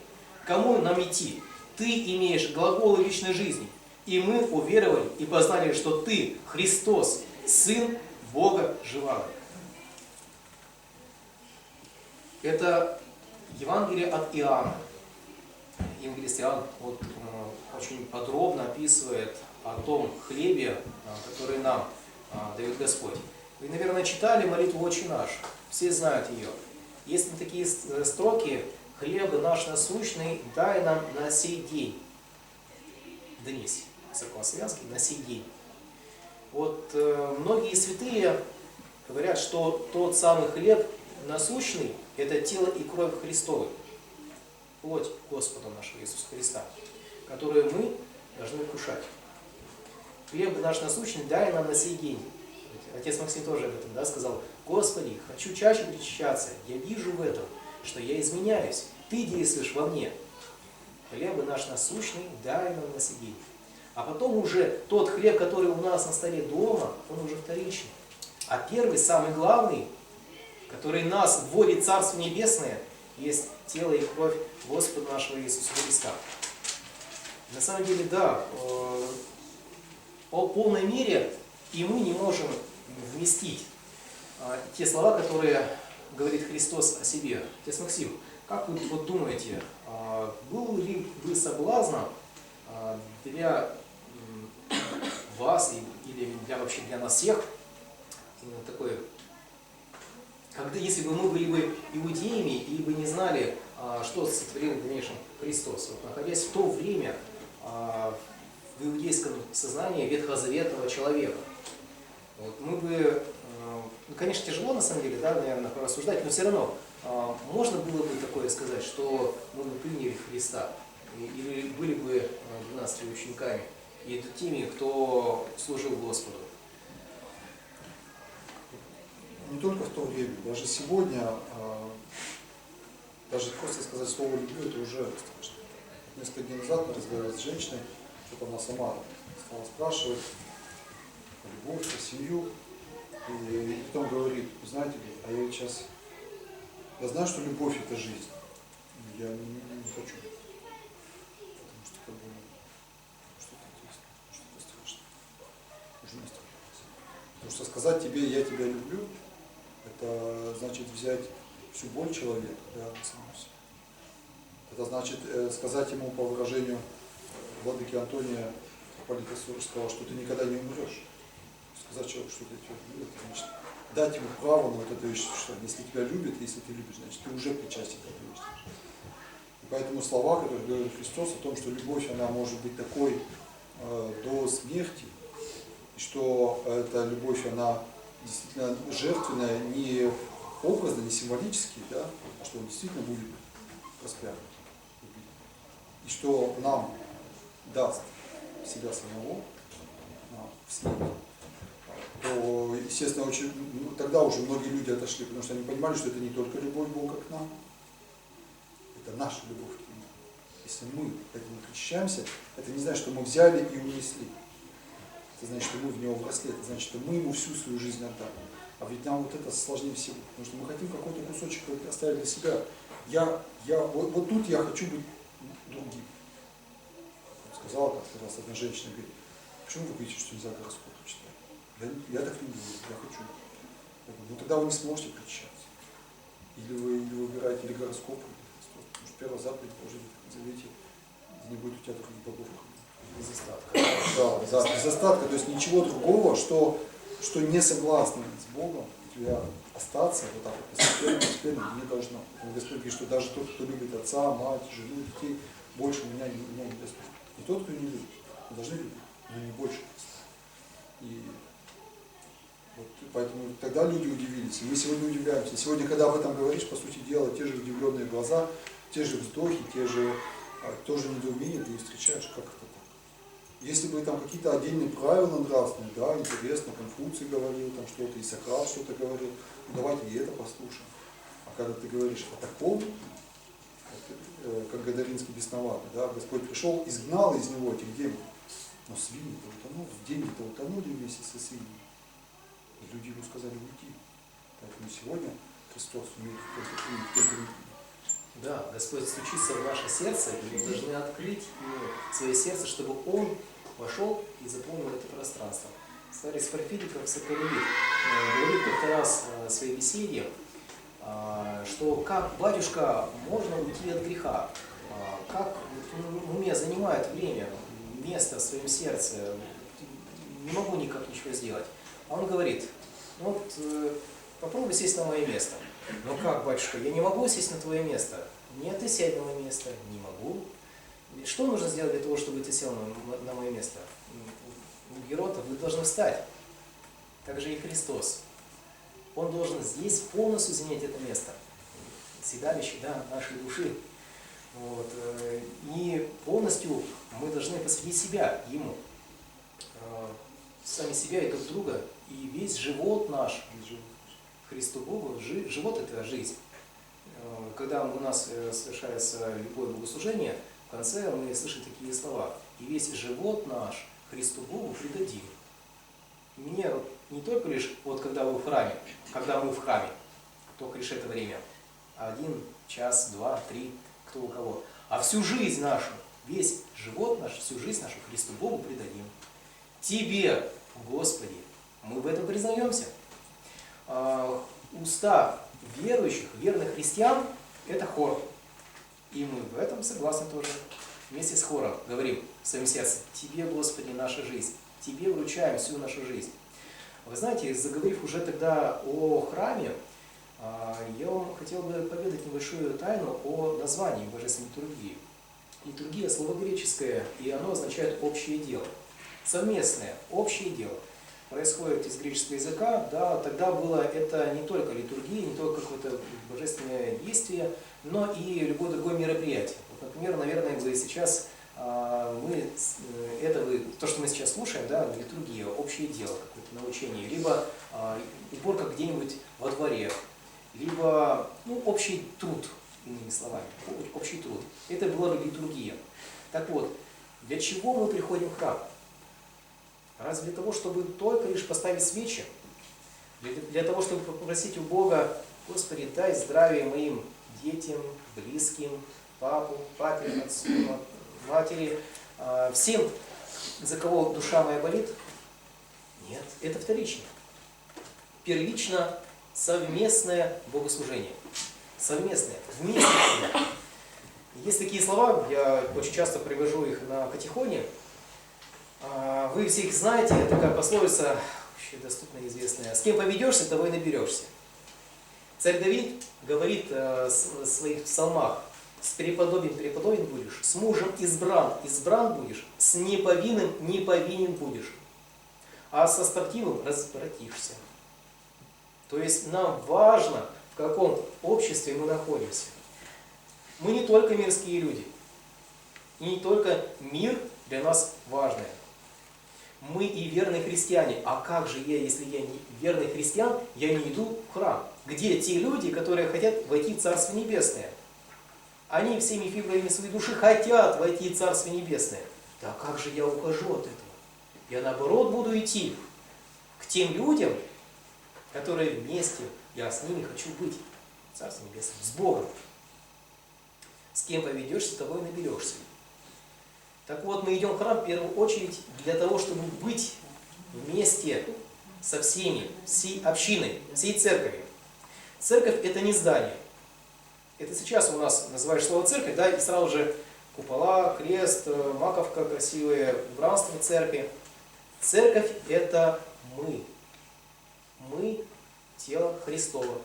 кому нам идти? Ты имеешь глаголы вечной жизни, и мы уверовали и познали, что Ты, Христос, Сын Бога живого. Это Евангелие от Иоанна. Евангелист Иоанн очень подробно описывает о том хлебе, который нам дает Господь. Вы, наверное, читали молитву «Отче наш». Все знают ее. Есть такие строки: «Хлеб наш насущный дай нам на сей день». Донесь, церковнославянский, на сей день. Вот многие святые говорят, что тот самый хлеб насущный – это тело и кровь Христовы, плоть Господа нашего Иисуса Христа, которую мы должны вкушать. Хлеб наш насущный дай нам на сей день. Отец Максим тоже об этом сказал. Господи, хочу чаще причащаться. Я вижу в этом, что я изменяюсь. Ты действуешь во мне. Хлеб наш насущный дай нам на сей день. А потом уже тот хлеб, который у нас на столе дома, он уже вторичный. А первый, самый главный, который нас вводит в Царство Небесное, есть тело и кровь Господа нашего Иисуса Христа. На самом деле, да, по полной мере и мы не можем вместить те слова, которые говорит Христос о себе. Отец Максим, как вы вот думаете, был ли бы соблазном для вас или вообще для нас всех такое, когда, если бы мы были бы иудеями и бы не знали, что сотворил в дальнейшем Христос, вот, находясь в то время в иудейском сознании ветхозаветного человека, вот, мы бы, конечно, тяжело на самом деле, наверное, порассуждать, но все равно можно было бы такое сказать, что мы бы приняли Христа или были бы 12 учениками и теми, кто служил Господу. Не только в то время, даже сегодня, даже просто сказать слово «люблю» это уже страшно. Несколько дней назад мы разговаривали с женщиной, что-то она сама стала спрашивать про любовь, про семью, и потом говорит, знаете, а я сейчас, я знаю, что любовь это жизнь, но я не хочу, потому что как бы что-то интересное, что-то страшное, уже не страшно. Потому что сказать тебе «я тебя люблю», это значит взять всю боль человека, на самого себя. Это значит сказать ему по выражению владыки Антония Полита Сурожского, что ты никогда не умрешь. Сказать человеку, что ты тебя любит, это значит дать ему право на вот эту вещь, что если тебя любят, если ты любишь, значит ты уже причастен к этой вещи. И поэтому слова, которые говорит Христос о том, что любовь, она может быть такой до смерти, и что эта любовь, она действительно жертвенная, не образно, не символически, а что он действительно будет распят. И что нам даст себя самого в смерти, то, естественно, очень, тогда уже многие люди отошли, потому что они понимали, что это не только любовь Бога к нам, это наша любовь к Нему. Если мы к этому причащаемся, это не значит, что мы взяли и унесли. Это значит, что мы в него вросли, это значит, что мы ему всю свою жизнь отдали. А ведь нам вот это сложнее всего, потому что мы хотим какой-то кусочек оставить для себя. Вот тут я хочу быть другим. Сказала как-то раз одна женщина, говорит, почему вы говорите, что нельзя гороскоп читать? Я так не говорю, я хочу. Я говорю, ну тогда вы не сможете причащаться. Или вы выбираете или гороскоп, или Христос. Потому что первая заповедь Божия в Завете, не будет у тебя других богов. Без остатка. Да, без остатка. То есть ничего другого, что не согласно с Богом, у тебя остаться вот так вот постепенно не должно. Господь говорит, что даже тот, кто любит отца, мать, жену, детей, больше меня не доступен. Не тот, кто не любит, мы должны любить, но не больше. И вот, поэтому тогда люди удивились. И мы сегодня удивляемся. Сегодня, когда об этом говоришь, по сути дела, те же удивленные глаза, те же вздохи, тоже недоумение ты встречаешь, как это так. Если бы там какие-то отдельные правила нравственные, да, интересно, Конфуций говорил там что-то, и Сократ что-то говорил, ну давайте и это послушаем. А когда ты говоришь о таком, как Гадаринский бесноватый, да, Господь пришел, изгнал из него этих демонов, но свиньи-то утонули, деньги-то утонули вместе со свиньями. И люди ему сказали уйти. Поэтому сегодня Христос умеет только уйти. Да, Господь стучится в наше сердце, и мы должны открыть ему свое сердце, чтобы он вошел и заполнил это пространство. Старец Порфирий, как сокровит, говорит как-то раз в своей беседе, что как, батюшка, можно уйти от греха, как у меня занимает время, место в своем сердце, не могу никак ничего сделать. А он говорит, Вот попробуй сесть на мое место. Ну как, батюшка, я не могу сесть на твое место. Нет, ты сядь на мое место. Не могу. Что нужно сделать для того, чтобы ты сел на мое место? Герота, вы должны встать. Так же и Христос. Он должен здесь полностью занять это место. Седалище, да, нашей души. Вот. И полностью мы должны посвятить себя Ему. Сами себя и друг друга. И весь живот наш Христу Богу, живот – это жизнь. Когда у нас совершается любое богослужение, в конце мы слышим такие слова. И весь живот наш Христу Богу предадим. Мне не только лишь, вот когда вы в храме, когда мы в храме, только лишь это время, 1 час, 2, 3, кто у кого, а всю жизнь нашу, весь живот наш, всю жизнь нашу Христу Богу предадим. Тебе, Господи, мы в этом признаемся. Уста верующих, верных христиан – это хор. И мы в этом согласны тоже. Вместе с хором говорим в своем сердце: Тебе, Господи, наша жизнь. Тебе вручаем всю нашу жизнь. Вы знаете, заговорив уже тогда о храме, я вам хотел бы поведать небольшую тайну о названии Божественной литургии. Литургия – слово греческое, и оно означает «общее дело». Совместное, общее дело. Происходит из греческого языка, да, тогда было это не только литургия, не только какое-то божественное действие, но и любое другое мероприятие. Вот, например, наверное, вы сейчас, то, что мы сейчас слушаем, да, литургия, общее дело, какое-то научение, либо уборка где-нибудь во дворе, либо общий труд, иными словами, общий труд. Это была бы литургия. Так вот, для чего мы приходим в храм? Разве для того, чтобы только лишь поставить свечи? Для того, чтобы попросить у Бога: Господи, дай здравие моим детям, близким, папе, отцу, матери, всем, за кого душа моя болит? Нет, это вторично. Первично совместное богослужение. Совместное, вместе. Есть такие слова, я очень часто привожу их на катехоне. Вы все их знаете, такая пословица, вообще доступно известная: с кем поведешься, того и наберешься. Царь Давид говорит в своих псалмах: с преподобием будешь, с мужем избран будешь, с неповинным неповинен будешь, а со строптивым развратишься. То есть нам важно, в каком обществе мы находимся. Мы не только мирские люди, и не только мир для нас важный. Мы и верные христиане. А как же я, если я не верный христиан, я не иду в храм? Где те люди, которые хотят войти в Царство Небесное? Они всеми фибрами своей души хотят войти в Царство Небесное. Да как же я ухожу от этого? Я наоборот буду идти к тем людям, которые вместе, я с ними хочу быть в Царстве Небесном, с Богом. С кем поведешься, того и наберешься. Так вот, мы идем в храм в первую очередь для того, чтобы быть вместе со всеми, всей общиной, всей церковью. Церковь – это не здание. Это сейчас у нас называешь слово церковь, да, и сразу же купола, крест, маковка, красивое убранство церкви. Церковь – это мы. Мы – тело Христово.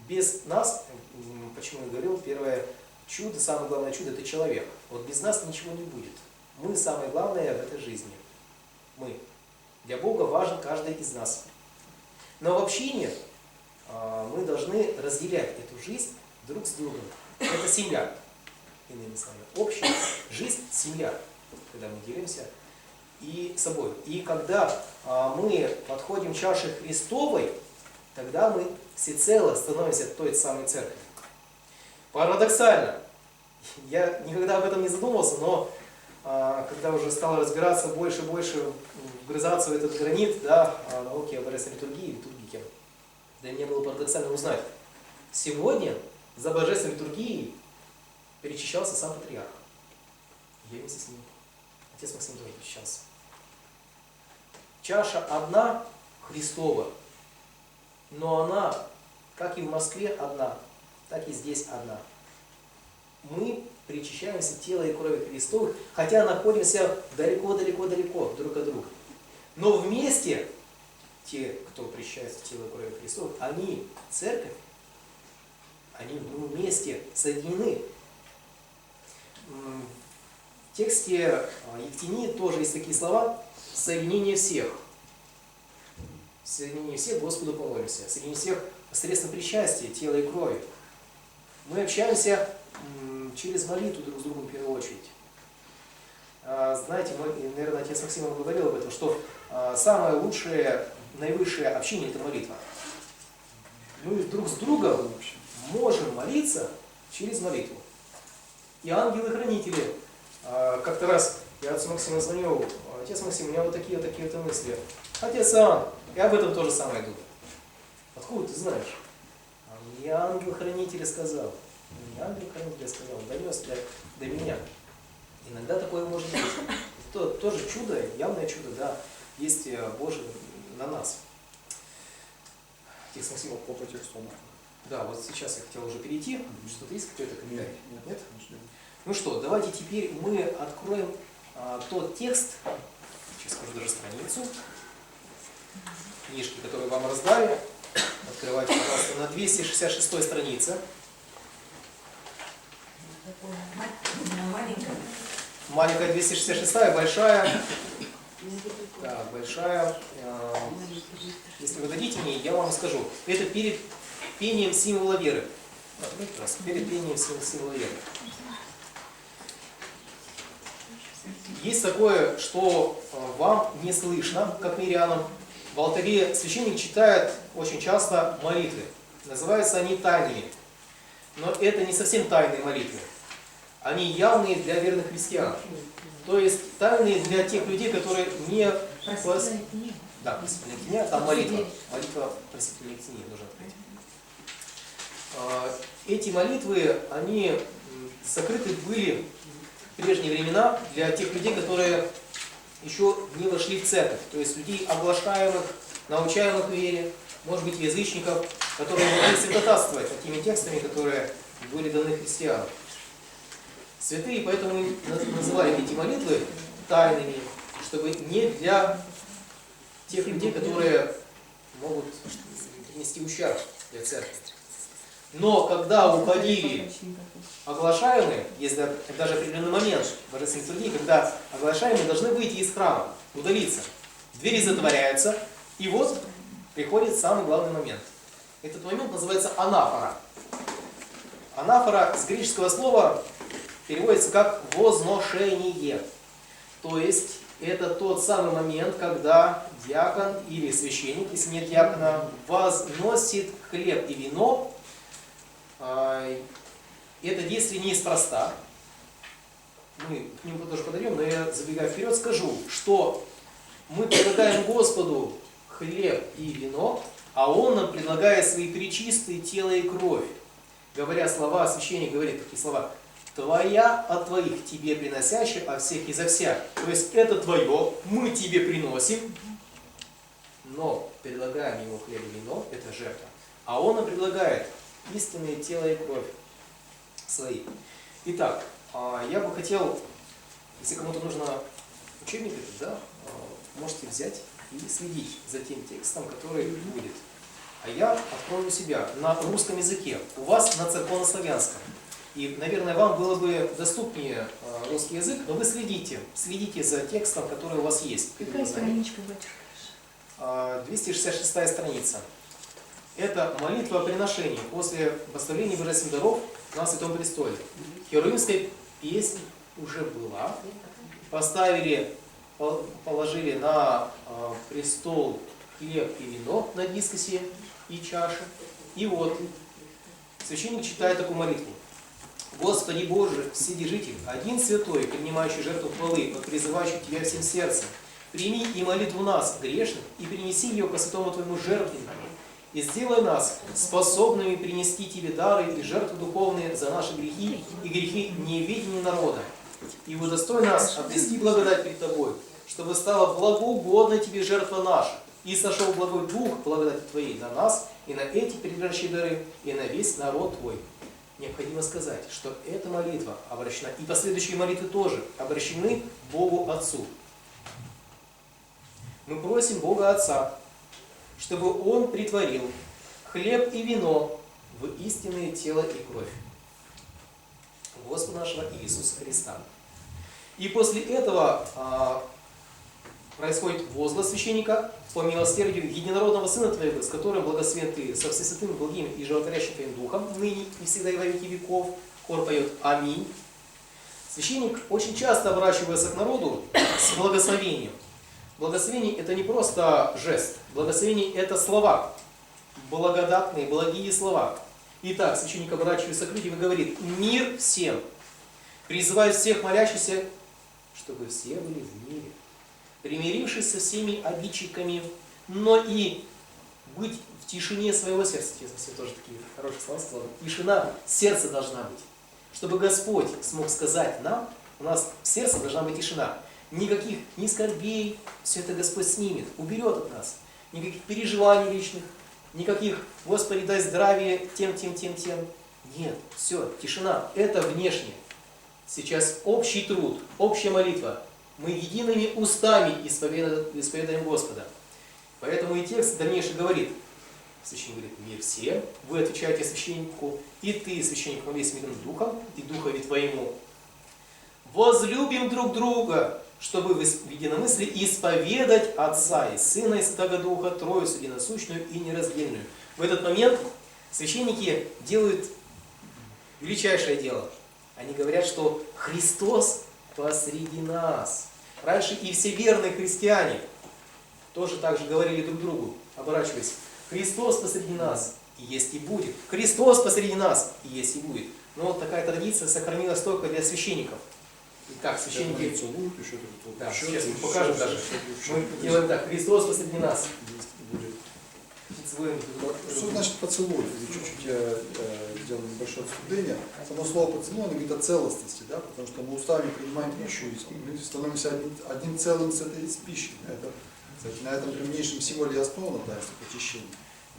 Без нас, почему я говорил, первое чудо, самое главное чудо – это человек. Вот без нас ничего не будет. Мы самое главное в этой жизни. Мы. Для Бога важен каждый из нас. Но в общине мы должны разделять эту жизнь друг с другом. Это семья. Иными словами, общая жизнь – семья. Когда мы делимся и собой. И когда мы подходим к чаше Христовой, тогда мы всецело становимся той самой церковью. Парадоксально. Я никогда об этом не задумывался, но когда уже стал разбираться больше и больше, вгрызаться в этот гранит, да, науки о божественной литургии, литургике, для меня было парадоксально узнать. Сегодня за божественной литургией перечащался сам патриарх. Я вместе с ним. Отец Максим тоже перечащался. Чаша одна, Христова, но она, как и в Москве, одна, так и здесь одна. Мы причащаемся тела и крови Христовых, хотя находимся далеко-далеко-далеко друг от друга. Но вместе те, кто причащается телу и крови Христов, они, церковь, они вместе соединены. В тексте Евтинии тоже есть такие слова: соединение всех. Соединение всех Господу помолимся. Соединение всех посредством причастия тела и крови. Мы общаемся через молитву друг с другом в первую очередь. Знаете, наверное, отец Максим говорил об этом, что самое лучшее, наивысшее общение – это молитва. Мы друг с другом можем молиться через молитву. И ангелы-хранители, как-то раз я отцу Максиму звонил: отец Максим, у меня вот такие-то мысли. Отец Иоанн, я об этом тоже самое думаю. Откуда ты знаешь? А мне ангел-хранитель сказал. Мне ангел-хранитель сказал, донес до меня. Иногда такое может быть. Это тоже чудо, явное чудо, да, есть Божие на нас. Текст Максима По тексту. Да, вот сейчас я хотел уже перейти. Что-то есть какой-то комментарий? Нет? Нет? Ну что, давайте теперь мы откроем тот текст, сейчас скажу даже страницу, книжки, которые вам раздали. Открывайте, пожалуйста, на 266 странице. Маленькая 266, большая. Да, большая. Если вы дадите мне, я вам скажу. Это перед пением символа веры. Перед пением символа веры. Есть такое, что вам не слышно, как мирянам. В алтаре священник читает очень часто молитвы. Называются они тайными. Но это не совсем тайные молитвы. Они явные для верных христиан. То есть тайные для тех людей, которые не... Да, просительная книга, там молитва. Молитва просительной книги нужно открыть. Эти молитвы, они сокрыты были в прежние времена для тех людей, которые еще не вошли в церковь. То есть людей, оглашаемых, научаемых вере, может быть, язычников, которые могли святотатствовать такими текстами, которые были даны христианам. Святые поэтому называли эти молитвы тайными, чтобы не для тех людей, которые могут принести ущерб для церкви. Но когда уходили оглашаемые, есть даже определенный момент в божественной литургии, когда оглашаемые должны выйти из храма, удалиться. Двери затворяются, и вот приходит самый главный момент. Этот момент называется анафора. Анафора с греческого слова переводится как возношение. То есть это тот самый момент, когда диакон или священник, если нет диакона, возносит хлеб и вино. Это действие неспроста. Мы к нему тоже подойдем, но я, забегая вперед, скажу, что мы предлагаем Господу хлеб и вино, а Он нам предлагает свои пречистые тело и кровь. Говоря слова, священник говорит такие слова: «Твоя от твоих тебе приносящих, а всех изо всяк». То есть это твое, мы тебе приносим, но предлагаем ему хлеб и вино, это жертва. А он нам предлагает истинное тело и кровь свои. Итак, я бы хотел, если кому-то нужно учебник этот, да, можете взять и следить за тем текстом, который будет. А я открою у себя на русском языке, у вас на церковнославянском. И, наверное, вам было бы доступнее русский язык, но вы следите за текстом, который у вас есть. Какая страничка, батюшка? 266 страница. Это молитва о приношении после восставления божественных даров на Святом Престоле. Херувимская песнь уже была. Положили на престол хлеб и вино на дискосе и чаши. И вот священник читает такую молитву. Господи Боже, Вседержитель, один святой, принимающий жертву хвалы, призывающий Тебя всем сердцем, прими и молитву нас, грешных, и принеси ее ко святому Твоему жертвеннику, и сделай нас способными принести Тебе дары и жертвы духовные за наши грехи и грехи неведения народа, и удостой нас обрести благодать пред Тобой, чтобы стала благоугодна Тебе жертва наша, и сошел благой Дух благодати Твоей на нас, и на эти предращие дары, и на весь народ Твой. Необходимо сказать, что эта молитва обращена, и последующие молитвы тоже обращены к Богу Отцу. Мы просим Бога Отца чтобы Он притворил хлеб и вино в истинное тело и кровь Господа нашего Иисуса Христа. И после этого происходит возглас священника по милосердию единородного Сына Твоего, с которым благословен Ты со всесвятым, благим и животворящим Твоим Духом, ныне и всегда и во веки веков. Хор поет «Аминь». Священник очень часто обращается к народу с благословением. Благословение – это не просто жест. Благословение – это слова. Благодатные, благие слова. Итак, священник оборачивается к людям и говорит: «Мир всем! Призываю всех молящихся, чтобы все были в мире, примирившись со всеми обидчиками, но и быть в тишине своего сердца». Честно, все тоже такие хорошие слова сказал. Тишина сердца должна быть. Чтобы Господь смог сказать нам, у нас в сердце должна быть тишина. Никаких ни скорбей, все это Господь снимет, уберет от нас. Никаких переживаний личных, никаких «Господи, дай здравие тем». Нет, все, тишина. Это внешне. Сейчас общий труд, общая молитва. Мы едиными устами исповедуем Господа. Поэтому и текст дальнейший говорит, священник говорит: «Мир всем». Вы отвечаете священнику: «И ты, священник, во весь мирным духом и духове твоему. Возлюбим друг друга, чтобы в единомыслии исповедать Отца и Сына и Святого Духа, Троицу единосущную и нераздельную». В этот момент священники делают величайшее дело. Они говорят, что Христос посреди нас. Раньше и все верные христиане тоже так же говорили друг другу, оборачиваясь: «Христос посреди нас, и есть и будет. Христос посреди нас, и есть и будет». Но вот такая традиция сохранилась только для священников. Итак, священники... Целуют, еще Да, сейчас мы покажем даже. Мы делаем так: «Христос посреди нас». Целуем. Что значит поцелуй? Чуть-чуть я сделал небольшое отступление. Само слово поцелуй, оно говорит о целостности, да? Потому что мы устами принимаем пищу, и мы становимся одним целым с этой пищей. Это, кстати, на этом древнейшем символе основано таинство почищения.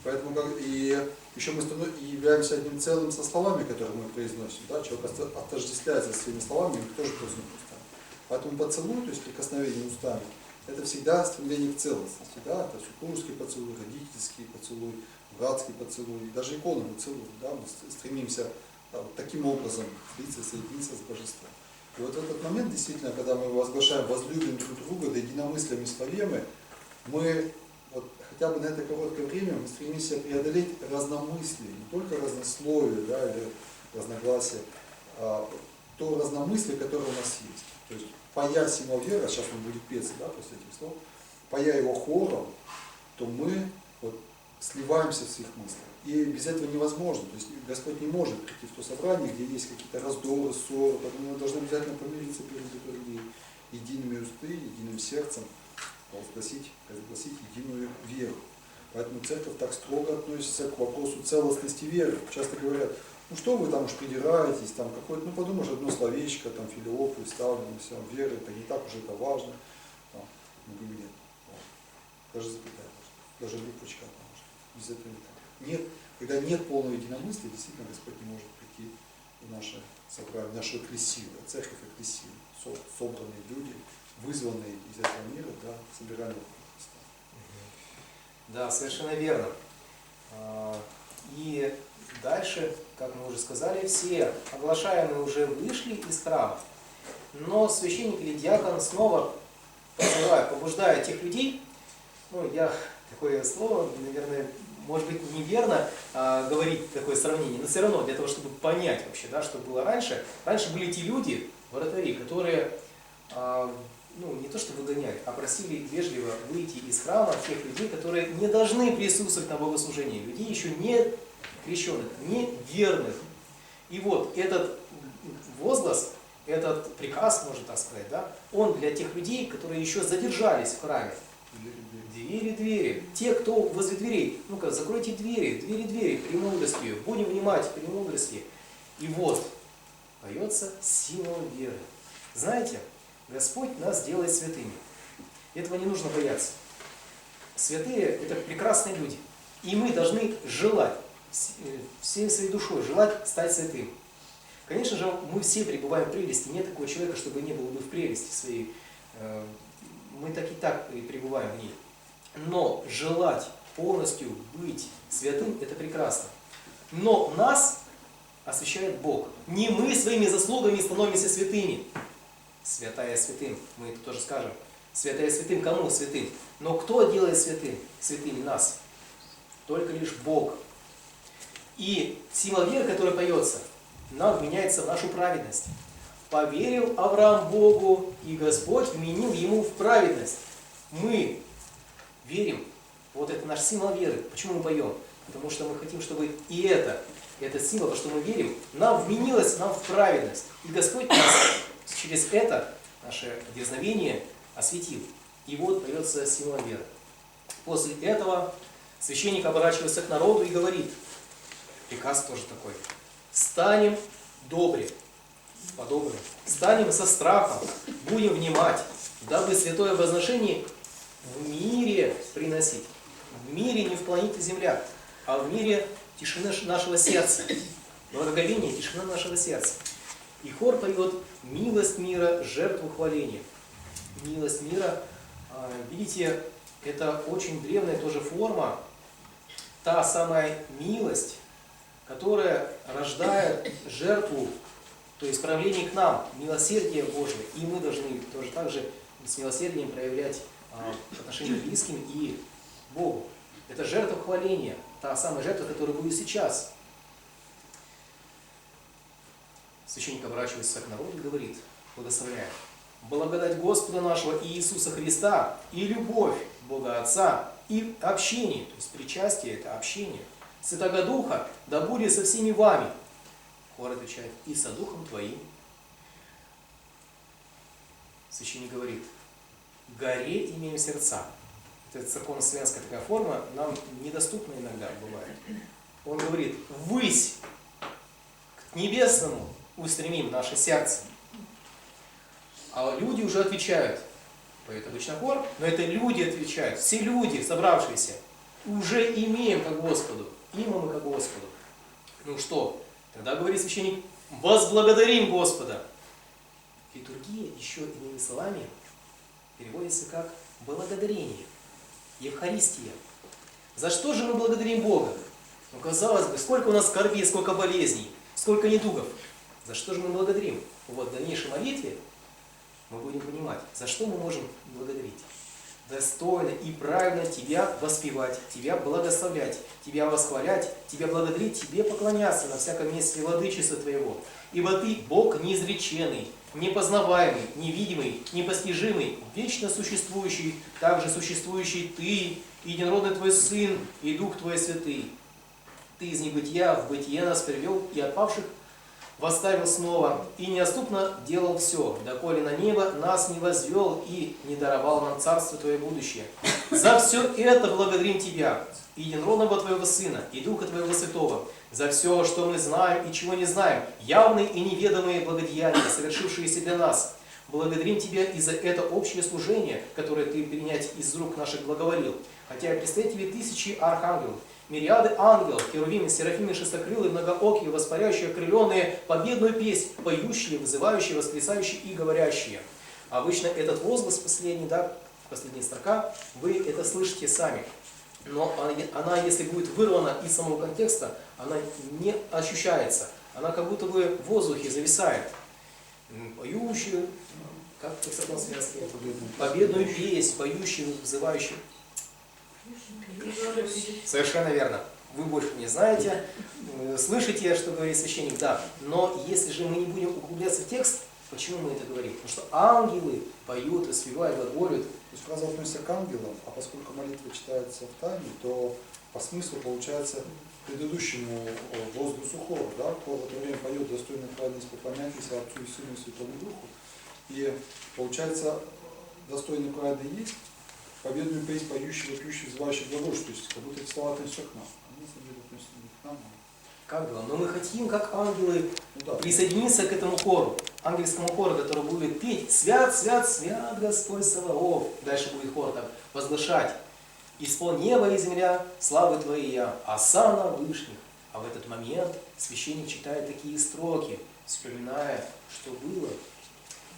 Поэтому и еще мы являемся одним целым со словами, которые мы произносим. Да? Человек отождествляется своими словами, их тоже произносит устами. Поэтому поцелуй, то есть прикосновение устами, это всегда стремление к целостности. Да? Это супружеский поцелуй, родительский поцелуй, братский поцелуй, даже иконовый поцелуй. Да? Мы стремимся вот таким образом соединиться с Божеством. И вот в этот момент, действительно, когда мы возглашаем «возлюбим друг друга, да единомыслием исповемы», мы вот хотя бы на это короткое время мы стремимся преодолеть разномыслие, не только разнословие, да, или разногласия, а то разномыслие, которое у нас есть. То есть, поя сего вера, сейчас он будет петь, да, после этих слов, поя его хором, то мы вот сливаемся в своих мыслях. И без этого невозможно. То есть Господь не может прийти в то собрание, где есть какие-то раздоры, ссоры, поэтому мы должны обязательно помириться перед литургией едиными усты, единым сердцем, разгласить единую веру. Поэтому церковь так строго относится к вопросу целостности веры. Часто говорят: ну что вы там уж придираетесь, там какое-то, ну подумаешь, одно словечко, там филиоп, представлено, все, вера, это не так уж это важно. Там, мы говорим: нет, даже запятая, даже буквочка, без этого никак. Нет, когда нет полного единомыслия, действительно Господь не может прийти в наше собрание, нашу экклесию, церковь экклесию, собранные люди, вызванные из этого мира, да, собирание вокруг Христа. Да, совершенно верно. И дальше, как мы уже сказали, все оглашаемые уже вышли из храма. Но священник или диакон снова побуждает тех людей, ну, я такое слово, наверное, может быть, неверно говорить такое сравнение, но все равно, для того, чтобы понять вообще, да, что было раньше. Раньше были те люди, вратари, которые ну, не то что выгоняли, а просили вежливо выйти из храма тех людей, которые не должны присутствовать на богослужении, людей еще не крещенных, не верных. И вот этот возглас, этот приказ, можно так сказать, да, он для тех людей, которые еще задержались в храме. Двери. Те, кто возле дверей, ну-ка, закройте двери, премудростью, будем внимать премудрости. И вот, поется символ веры. Знаете, Господь нас делает святыми. Этого не нужно бояться. Святые – это прекрасные люди. И мы должны желать, всей своей душой, желать стать святым. Конечно же, мы все пребываем в прелести. Нет такого человека, чтобы не было бы в прелести своей. Мы так и так пребываем в ней. Но желать полностью быть святым, это прекрасно. Но нас освящает Бог. Не мы своими заслугами становимся святыми. Святая святым, мы это тоже скажем. Святая святым, кому святым? Но кто делает святым? Святыми нас. Только лишь Бог. И символ веры, который поется, нам вменяется в нашу праведность. Поверил Авраам Богу, и Господь вменил ему в праведность. Мы верим. Вот это наш символ веры. Почему мы поем? Потому что мы хотим, чтобы и этот символ, то, что мы верим, нам вменилось нам в праведность. И Господь нас через это, наше дерзновение, осветил. И вот поется символ веры. После этого священник оборачивается к народу и говорит, приказ тоже такой, станем добре, по-доброму, станем со страхом, будем внимать, дабы святое возношение в мире приносить. В мире не в планете Земля, а в мире тишины нашего сердца. Благоговение, тишина нашего сердца. И хор поет «Милость мира, жертву хваления». Милость мира, видите, это очень древняя тоже форма, та самая милость, которая рождает жертву, то есть проявление к нам, милосердие Божие. И мы должны тоже так же с милосердием проявлять в отношении к близким и Богу. Это жертва хваления, та самая жертва, которая будет сейчас. Священник оборачивается к народу и говорит, благословляя, благодать Господа нашего Иисуса Христа и любовь Бога Отца и общение, то есть причастие это общение, Святого Духа, да будет со всеми вами. Хор отвечает, и со Духом Твоим. Священник говорит, горе имеем сердца. Это церковно-славянская такая форма, нам недоступна иногда бывает. Он говорит, ввысь к небесному устремим наше сердце. А люди уже отвечают, поет обычно хор, но это люди отвечают, все люди, собравшиеся, уже имеем к Господу, имам мы к Господу. Ну что, тогда говорит священник, возблагодарим Господа. Литургия еще иными словами переводится как благодарение, Евхаристия. За что же мы благодарим Бога? Ну, казалось бы, сколько у нас скорби, сколько болезней, сколько недугов. За что же мы благодарим? Вот в дальнейшей молитве мы будем понимать, за что мы можем благодарить. Достойно и правильно Тебя воспевать, Тебя благословлять, Тебя восхвалять, Тебя благодарить, Тебе поклоняться на всяком месте владычества Твоего. Ибо Ты Бог неизреченный, непознаваемый, невидимый, непостижимый, вечно существующий, также существующий Ты, единородный Твой Сын и Дух Твой Святый. Ты из небытия в бытие нас привел и от павших восставил снова, и неотступно делал все, доколе на небо нас не возвел и не даровал нам Царство Твое будущее. За все это благодарим Тебя, единородного Твоего Сына и Духа Твоего Святого, за все, что мы знаем и чего не знаем, явные и неведомые благодеяния, совершившиеся для нас. Благодарим Тебя и за это общее служение, которое Ты принять из рук наших благоволил. Хотя и предстоит Тебе тысячи архангелов, мириады ангелов, херувимы, серафимы, шестокрылые, многоокие, воспаряющие, окрыленные, победную песнь, поющие, вызывающие, восклицающие и говорящие. Обычно этот возглас последний, да, последняя строка, вы это слышите сами. Но она, если будет вырвана из самого контекста, она не ощущается. Она как будто бы в воздухе зависает. Поющие, как в церковно-славянские, победную песнь, поющие, вызывающие. Совершенно верно. Вы больше не знаете, слышите, что говорит священник, да. Но если же мы не будем углубляться в текст, почему мы это говорим? Потому что ангелы поют, распевают, глаголют. То есть фраза относится к ангелам, а поскольку молитва читается в тайне, то по смыслу получается предыдущему возгласу хора. Да? Хор в это время поет достойно праведность, поклоняйтесь Отцу и Сыну и Святому Духу. И получается, достойный правды есть, победную песнь поющего, пьющего, вызывающего глагольщик. То есть как будто эти слова относятся к нам. Они на самом деле относятся не к нам. Как ангелам. Но мы хотим, как ангелы, Да. присоединиться к этому хору, ангельскому хору, который будет петь «Свят, свят, свят Господь Саваоф». Дальше будет хор так возглашать «Исполн небо и земля, славы Твоя, осанна вышних». А в этот момент священник читает такие строки, вспоминая, что было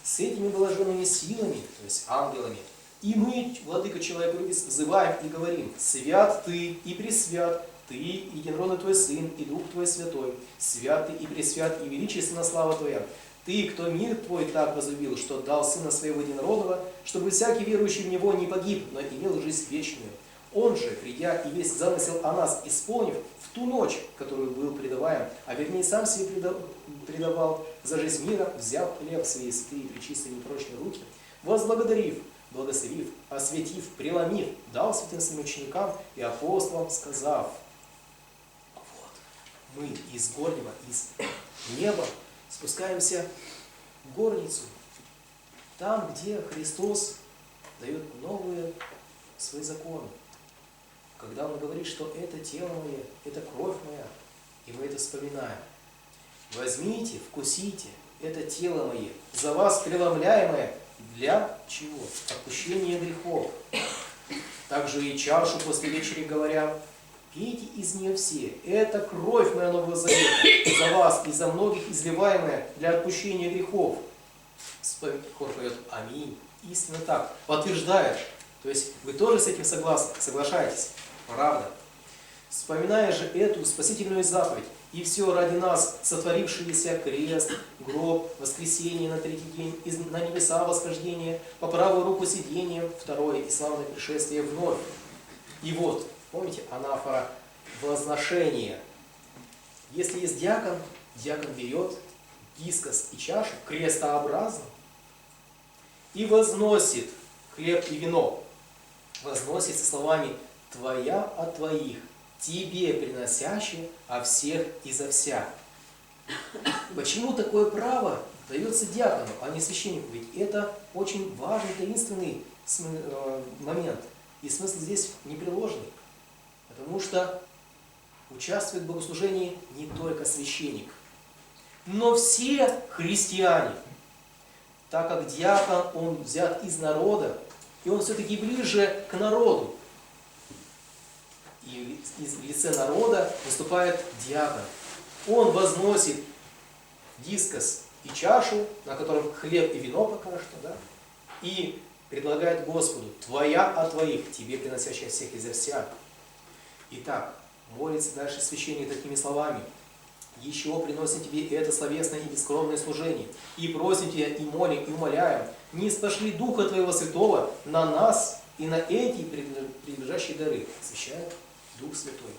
с этими блаженными силами, то есть ангелами, И мы, владыка человеколюбец, взываем и говорим: свят ты и пресвят, ты и единородный твой Сын, и Дух твой Святой, свят ты и пресвят, и величественна слава твоя. Ты, кто мир твой так возлюбил, что дал Сына своего единородного, чтобы всякий верующий в Него не погиб, но имел жизнь вечную. Он же, придя и весь замысел о нас исполнив, в ту ночь, которую был предаваем, а вернее сам себе предавал за жизнь мира, взяв хлеб в свои святые и пречистые непорочные руки, возблагодарив, благословив, осветив, преломив, дал святым своим ученикам и апостолам, сказав: вот мы из горнего, из неба спускаемся в горницу, там, где Христос дает новые свои законы. Когда Он говорит, что это тело мое, это кровь моя, и мы это вспоминаем. Возьмите, вкусите, это тело мое, за вас преломляемое, для чего? Отпущения грехов. Также и чашу после вечери говоря: пейте из нее все, это кровь моя Нового Завета, за вас и за многих изливаемая для отпущения грехов. Хор поет аминь. Истинно так. Подтверждает. То есть вы тоже с этим соглашаетесь. Правда. Вспоминая же эту спасительную заповедь, и все ради нас сотворившийся крест, гроб, воскресение на третий день, на небеса восхождение, по правую руку сидение, второе и славное пришествие вновь. И вот, помните, анафора возношение. Если есть диакон, диакон берет дискос и чашу крестообразно и возносит хлеб и вино. Возносит со словами: «Твоя от твоих, тебе приносящие, а всех и за вся». Почему такое право дается диакону, а не священнику? Ведь это очень важный, таинственный момент. И смысл здесь непреложный. Потому что участвует в богослужении не только священник, но все христиане. Так как диакон, он взят из народа, и он все-таки ближе к народу. И в лице народа выступает диакон. Он возносит дискос и чашу, на котором хлеб и вино пока что, да, и предлагает Господу: «Твоя от твоих, тебе приносящая всех и за вся». Итак, молится дальше священник такими словами: «Еще приносим тебе это словесное и бескровное служение, и просим тебя, и молим, и умоляем, не спошли Духа Твоего Святого на нас и на эти предлежащие дары», освящает Дух Святой.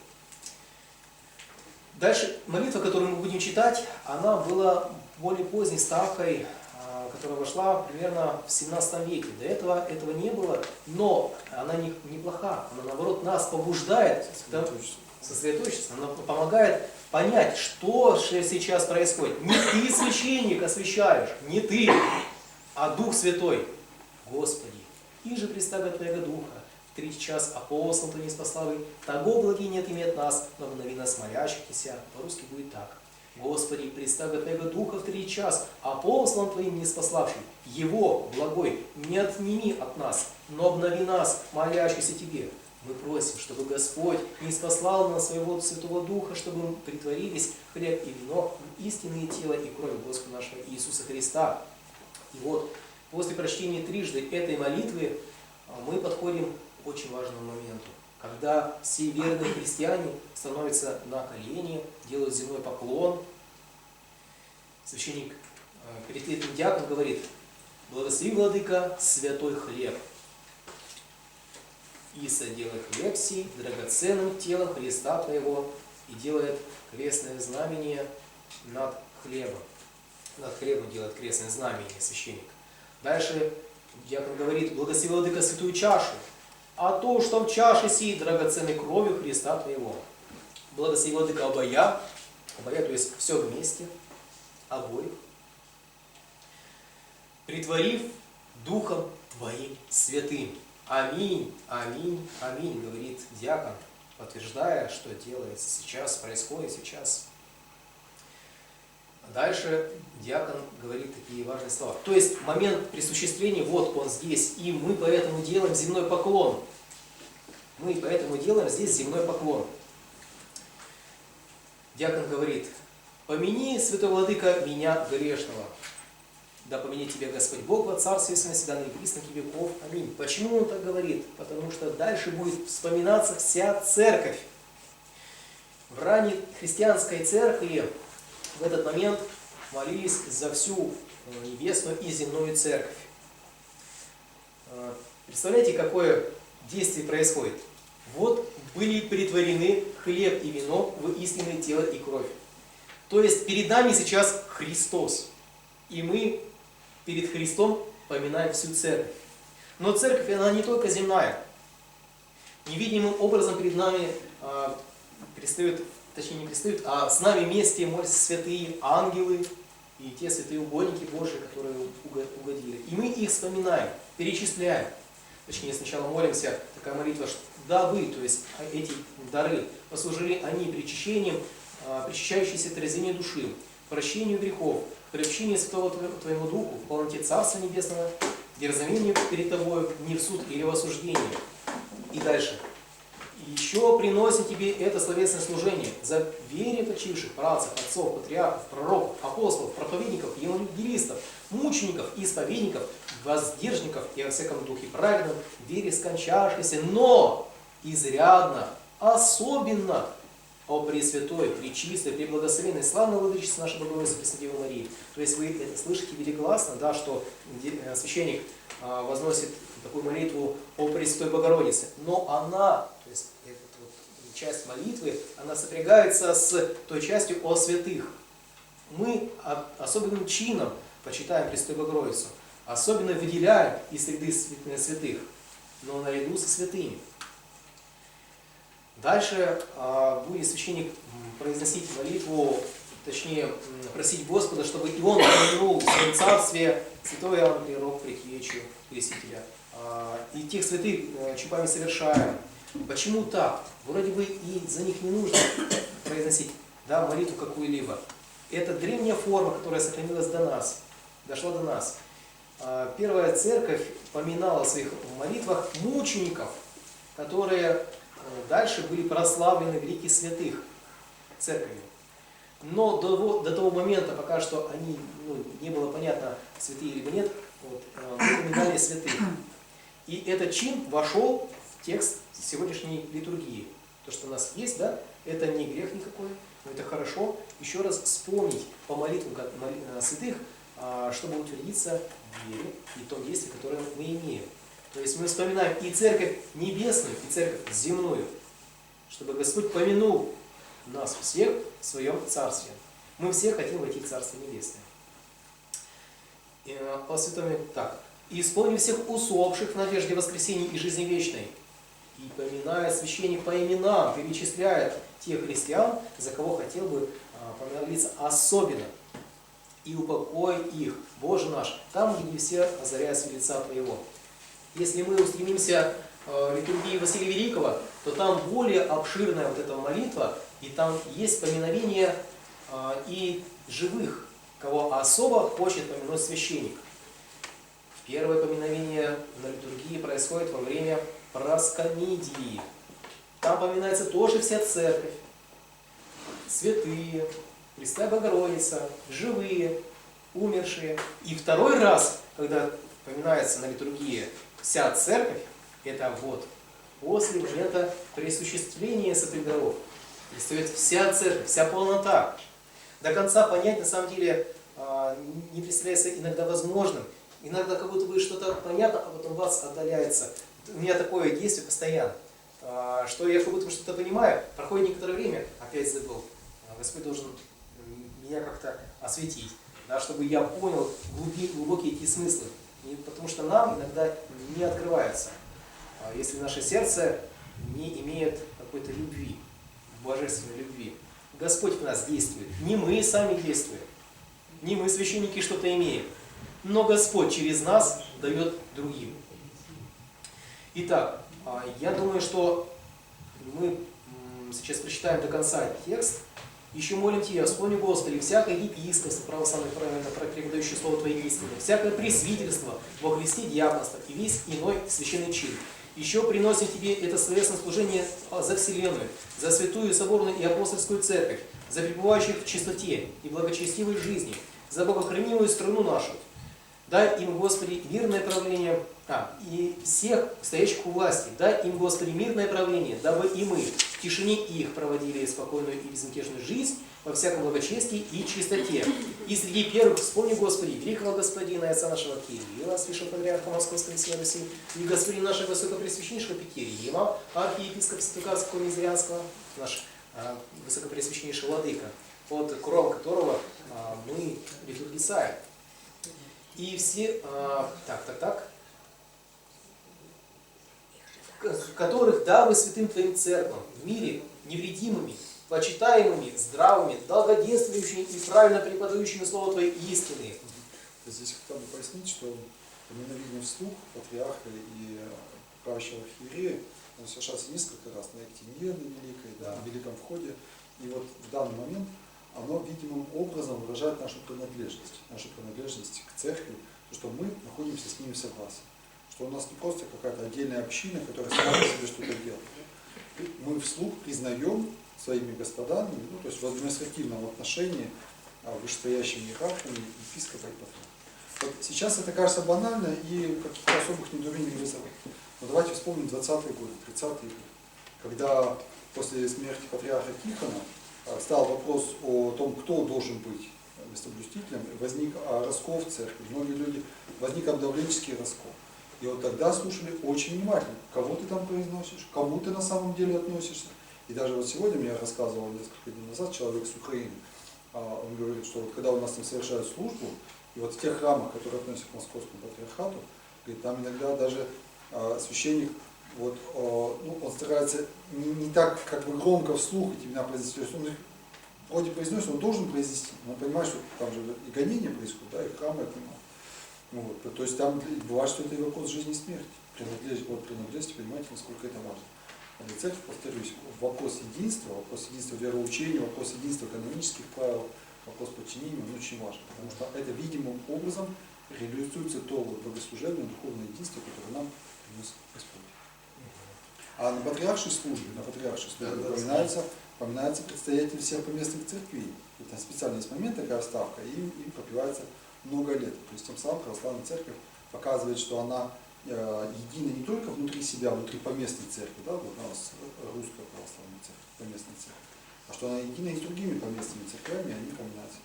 Дальше молитва, которую мы будем читать, она была более поздней ставкой, которая вошла примерно в 17 веке. До этого не было, но она неплоха. Она, наоборот, нас побуждает сосредоточиться. Она помогает понять, что сейчас происходит. Не ты, священник, освящаешь, не ты, а Дух Святой. Господи, и же представя Твоего Духа, в 3 час апостол Твоим спаславый, того благи нет имеет нас, но обнови нас молящихся. По-русски будет так. Господи, представя Твоего Духа в 3 час, апостолом Твоим не спаславший, Его, благой, не отними от нас, но обнови нас, молящихся Тебе. Мы просим, чтобы Господь не спаслал на Своего Святого Духа, чтобы мы притворились хлеб и вино в истинные тело и кровь Господа нашего Иисуса Христа. И вот, после прочтения трижды этой молитвы мы подходим к очень важному моменту, когда все верные христиане становятся на колени, делают земной поклон. Священник перед этим диакон говорит: «Благослови, владыка, святой хлеб, и соделай хлеб сей драгоценным телом Христа Твоего», и делает крестное знамение над хлебом. Над хлебом делает крестное знамение священник. Дальше диакон говорит: «Благослови, владыка, святую чашу, а то, что в чаше сей драгоценной кровью Христа Твоего». Благослови, владыка, обоя, то есть все вместе, обоих, притворив Духом Твоим святым. Аминь, аминь, аминь, говорит диакон, подтверждая, что делается сейчас, происходит сейчас. Дальше диакон говорит такие важные слова. То есть момент присуществления, вот он здесь, и мы поэтому делаем земной поклон. Мы поэтому делаем здесь земной поклон. Диакон говорит: «Помяни, святой владыка, меня грешного». Да поменяет тебя Господь Бог во Царстве Своем всегда на веки веков. Аминь. Почему он так говорит? Потому что дальше будет вспоминаться вся церковь. В ранней христианской церкви в этот момент молились за всю небесную и земную церковь. Представляете, какое действие происходит? Вот были претворены хлеб и вино в истинное тело и кровь. То есть перед нами сейчас Христос. И мы перед Христом поминаем всю церковь. Но церковь, она не только земная. Невидимым образом перед нами предстают, точнее не предстают, а с нами вместе молятся святые ангелы и те святые угодники Божии, которые угодили. И мы их вспоминаем, перечисляем. Точнее, сначала молимся, такая молитва, что дабы, то есть эти дары, послужили они причащением, причащающейся трезвению души, прощению грехов, приобщению Святого Твоему Духу, в полноте Царства Небесного, дерзновению перед Тобой, не в суд или в осуждение. И дальше. Еще приносит тебе это словесное служение за вере почивших працев, отцов, патриархов, пророков, апостолов, проповедников, евангелистов, мучеников, исповедников, воздержников и во всяком духе праведном, вере скончавшейся, но изрядно, особенно о Пресвятой, Пречистой, Преблагословенной, славной Владычице нашей Богородицы Преснодевы Марии. То есть вы это слышите великолепно, да, что священник возносит такую молитву о Пресвятой Богородице, но она, то есть эта вот часть молитвы, она сопрягается с той частью о святых. Мы особенным чином почитаем Пресвятую Богородицу, особенно выделяем из среды святых, но наряду со святыми. Дальше будет священник произносить молитву, точнее просить Господа, чтобы и он помянул в своем царстве святой Иоанн Приорок, Предтечу, Крестителя. И тех святых, чью память совершаем. Почему так? Вроде бы и за них не нужно произносить, да, молитву какую-либо. Это древняя форма, которая сохранилась до нас, дошла до нас. Первая церковь поминала в своих молитвах мучеников, которые дальше были прославлены в лике святых церковью. Но до того момента, пока что они, не было понятно, святые либо нет, мы поминали святых. И этот чин вошел в текст сегодняшней литургии. То, что у нас есть, да, это не грех никакой, но это хорошо. Еще раз вспомнить по молитвам святых, чтобы утвердиться в вере и том действии, которое мы имеем. То есть мы вспоминаем и церковь небесную, и церковь земную, чтобы Господь помянул нас всех в своем царстве. Мы все хотим войти в Царствие Небесное. По святому так. «И исполни всех усопших в надежде воскресения и жизни вечной». И поминая священник по именам, перечисляет тех христиан, за кого хотел бы помолиться особенно. «И упокой их, Боже наш, там, где все озаряют свет лица Твоего». Если мы устремимся в литургии Василия Великого, то там более обширная вот эта молитва, и там есть поминовение и живых, кого особо хочет помянуть священник. Первое поминовение на литургии происходит во время просконидии. Там поминается тоже вся церковь, святые, Пресвятая Богородица, живые, умершие. И второй раз, когда поминается на литургии вся церковь, это вот после момента присуществления святых даров. Предстоит вся церковь, вся полнота. До конца понять на самом деле не представляется иногда возможным. Иногда как будто бы что-то понятно, а потом вас отдаляется. У меня такое действие постоянно, что я как будто бы что-то понимаю, проходит некоторое время, опять забыл. Господь должен меня как-то осветить, да, чтобы я понял глубокие эти смыслы. Потому что нам иногда не открывается, если наше сердце не имеет какой-то любви, божественной любви. Господь в нас действует, не мы сами действуем, не мы, священники, что-то имеем, но Господь через нас дает другим. Итак, я думаю, что мы сейчас прочитаем до конца текст. Еще молим Тебя, вспомни, Господи, всякое епископство, православное, правильно преподающее Слово Твое истинное, всякое пресвитерство во Христе диаконство и весь иной священный чин. Еще приносим Тебе это словесное служение за Вселенную, за святую, соборную и апостольскую церковь, за пребывающих в чистоте и благочестивой жизни, за богохранимую страну нашу, дай им, Господи, мирное правление, и всех стоящих у власти, дай им, Господи, мирное правление, дабы и мы в тишине их проводили спокойную и безмятежную жизнь во всяком благочестии и чистоте. И среди первых вспомни, Господи, великого Господина и отца нашего Кирилла, святейшего патриарха Московского и всей Руси, и Господина нашего Высокопреосвященнейшего Петерима, архиепископа Святокарского и Мизрянского, наш Высокопреосвященнейший Владыка, под кровом которого мы литургицаем. И все, которых дабы святым Твоим церквам в мире невредимыми, почитаемыми, здравыми, долгодействующими и правильно преподающими Слово Твое истины. Здесь хотел бы пояснить, что поминовение вслух патриарха и правящего архиерея он совершается несколько раз на Эктимье, на Великой, на Великом Входе. И вот в данный момент оно видимым образом выражает нашу принадлежность к церкви, что мы находимся с ними в согласии. Что у нас не просто какая-то отдельная община, которая сама по себе что-то делает. Мы вслух признаем своими господами, ну, то есть в административном отношении вышестоящими иерархами, епископа и патриарха. Вот сейчас это кажется банально и каких-то особых недоумений не вызывает. Но давайте вспомним 20-е годы, 30-е годы, когда после смерти патриарха Тихона стал вопрос о том, кто должен быть местоблюстителем, возник раскол в церкви. Многие люди, возник обдавленческий раскол. И вот тогда слушали очень внимательно, кого ты там произносишь, кому ты на самом деле относишься. И даже вот сегодня мне рассказывал несколько дней назад человек с Украины, он говорит, что вот когда у нас там совершают службу, и вот в тех храмах, которые относятся к Московскому патриархату, говорит, там иногда даже священник, вот, он старается не так как бы громко вслух эти имена произнести, то есть он их вроде произносит, он должен произнести, но он понимает, что там же и гонения происходят, да, и храмы отнимают. Вот, то есть там бывает, что это и вопрос жизни и смерти, принадлежности, понимаете, насколько это важно. И церковь, повторюсь, вопрос единства вероучения, вопрос единства канонических правил, вопрос подчинения, он очень важен, потому что это видимым образом реализуется то вот богослужебное, духовное единство, которое нам принес Господь. А на патриаршей службе, поминается предстоятель всех поместных церквей. Это специально есть момент, такая вставка, и им пропивается много лет. То есть тем самым православная церковь показывает, что она едина не только внутри себя, внутри поместной церкви, да, вот у нас русская православная церковь, поместная церковь, а что она едина и с другими поместными церквями, они поминаются.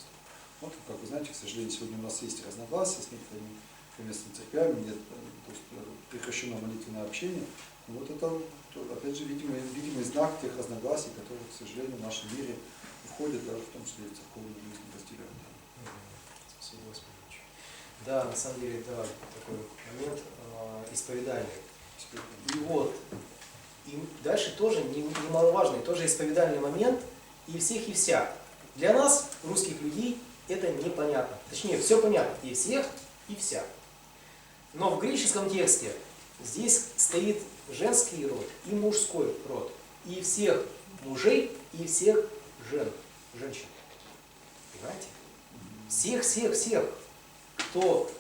Вот, как вы знаете, к сожалению, сегодня у нас есть разногласия с некоторыми поместными церквями, нет, то есть прекращено молитвенное общение. Вот это, опять же, видимый знак тех разногласий, которые, к сожалению, в нашем мире входят, даже в том числе и в церковную жизнь разделяют. Спасибо, Господи. Да, на самом деле, да, такой момент исповедания. И вот, и дальше тоже немаловажный, тоже исповедальный момент и всех, и вся. Для нас, русских людей, это непонятно. Точнее, все понятно, и всех, и вся. Но в греческом тексте здесь стоит женский род и мужской род. И всех мужей, и всех женщин. Понимаете? Всех. Кто...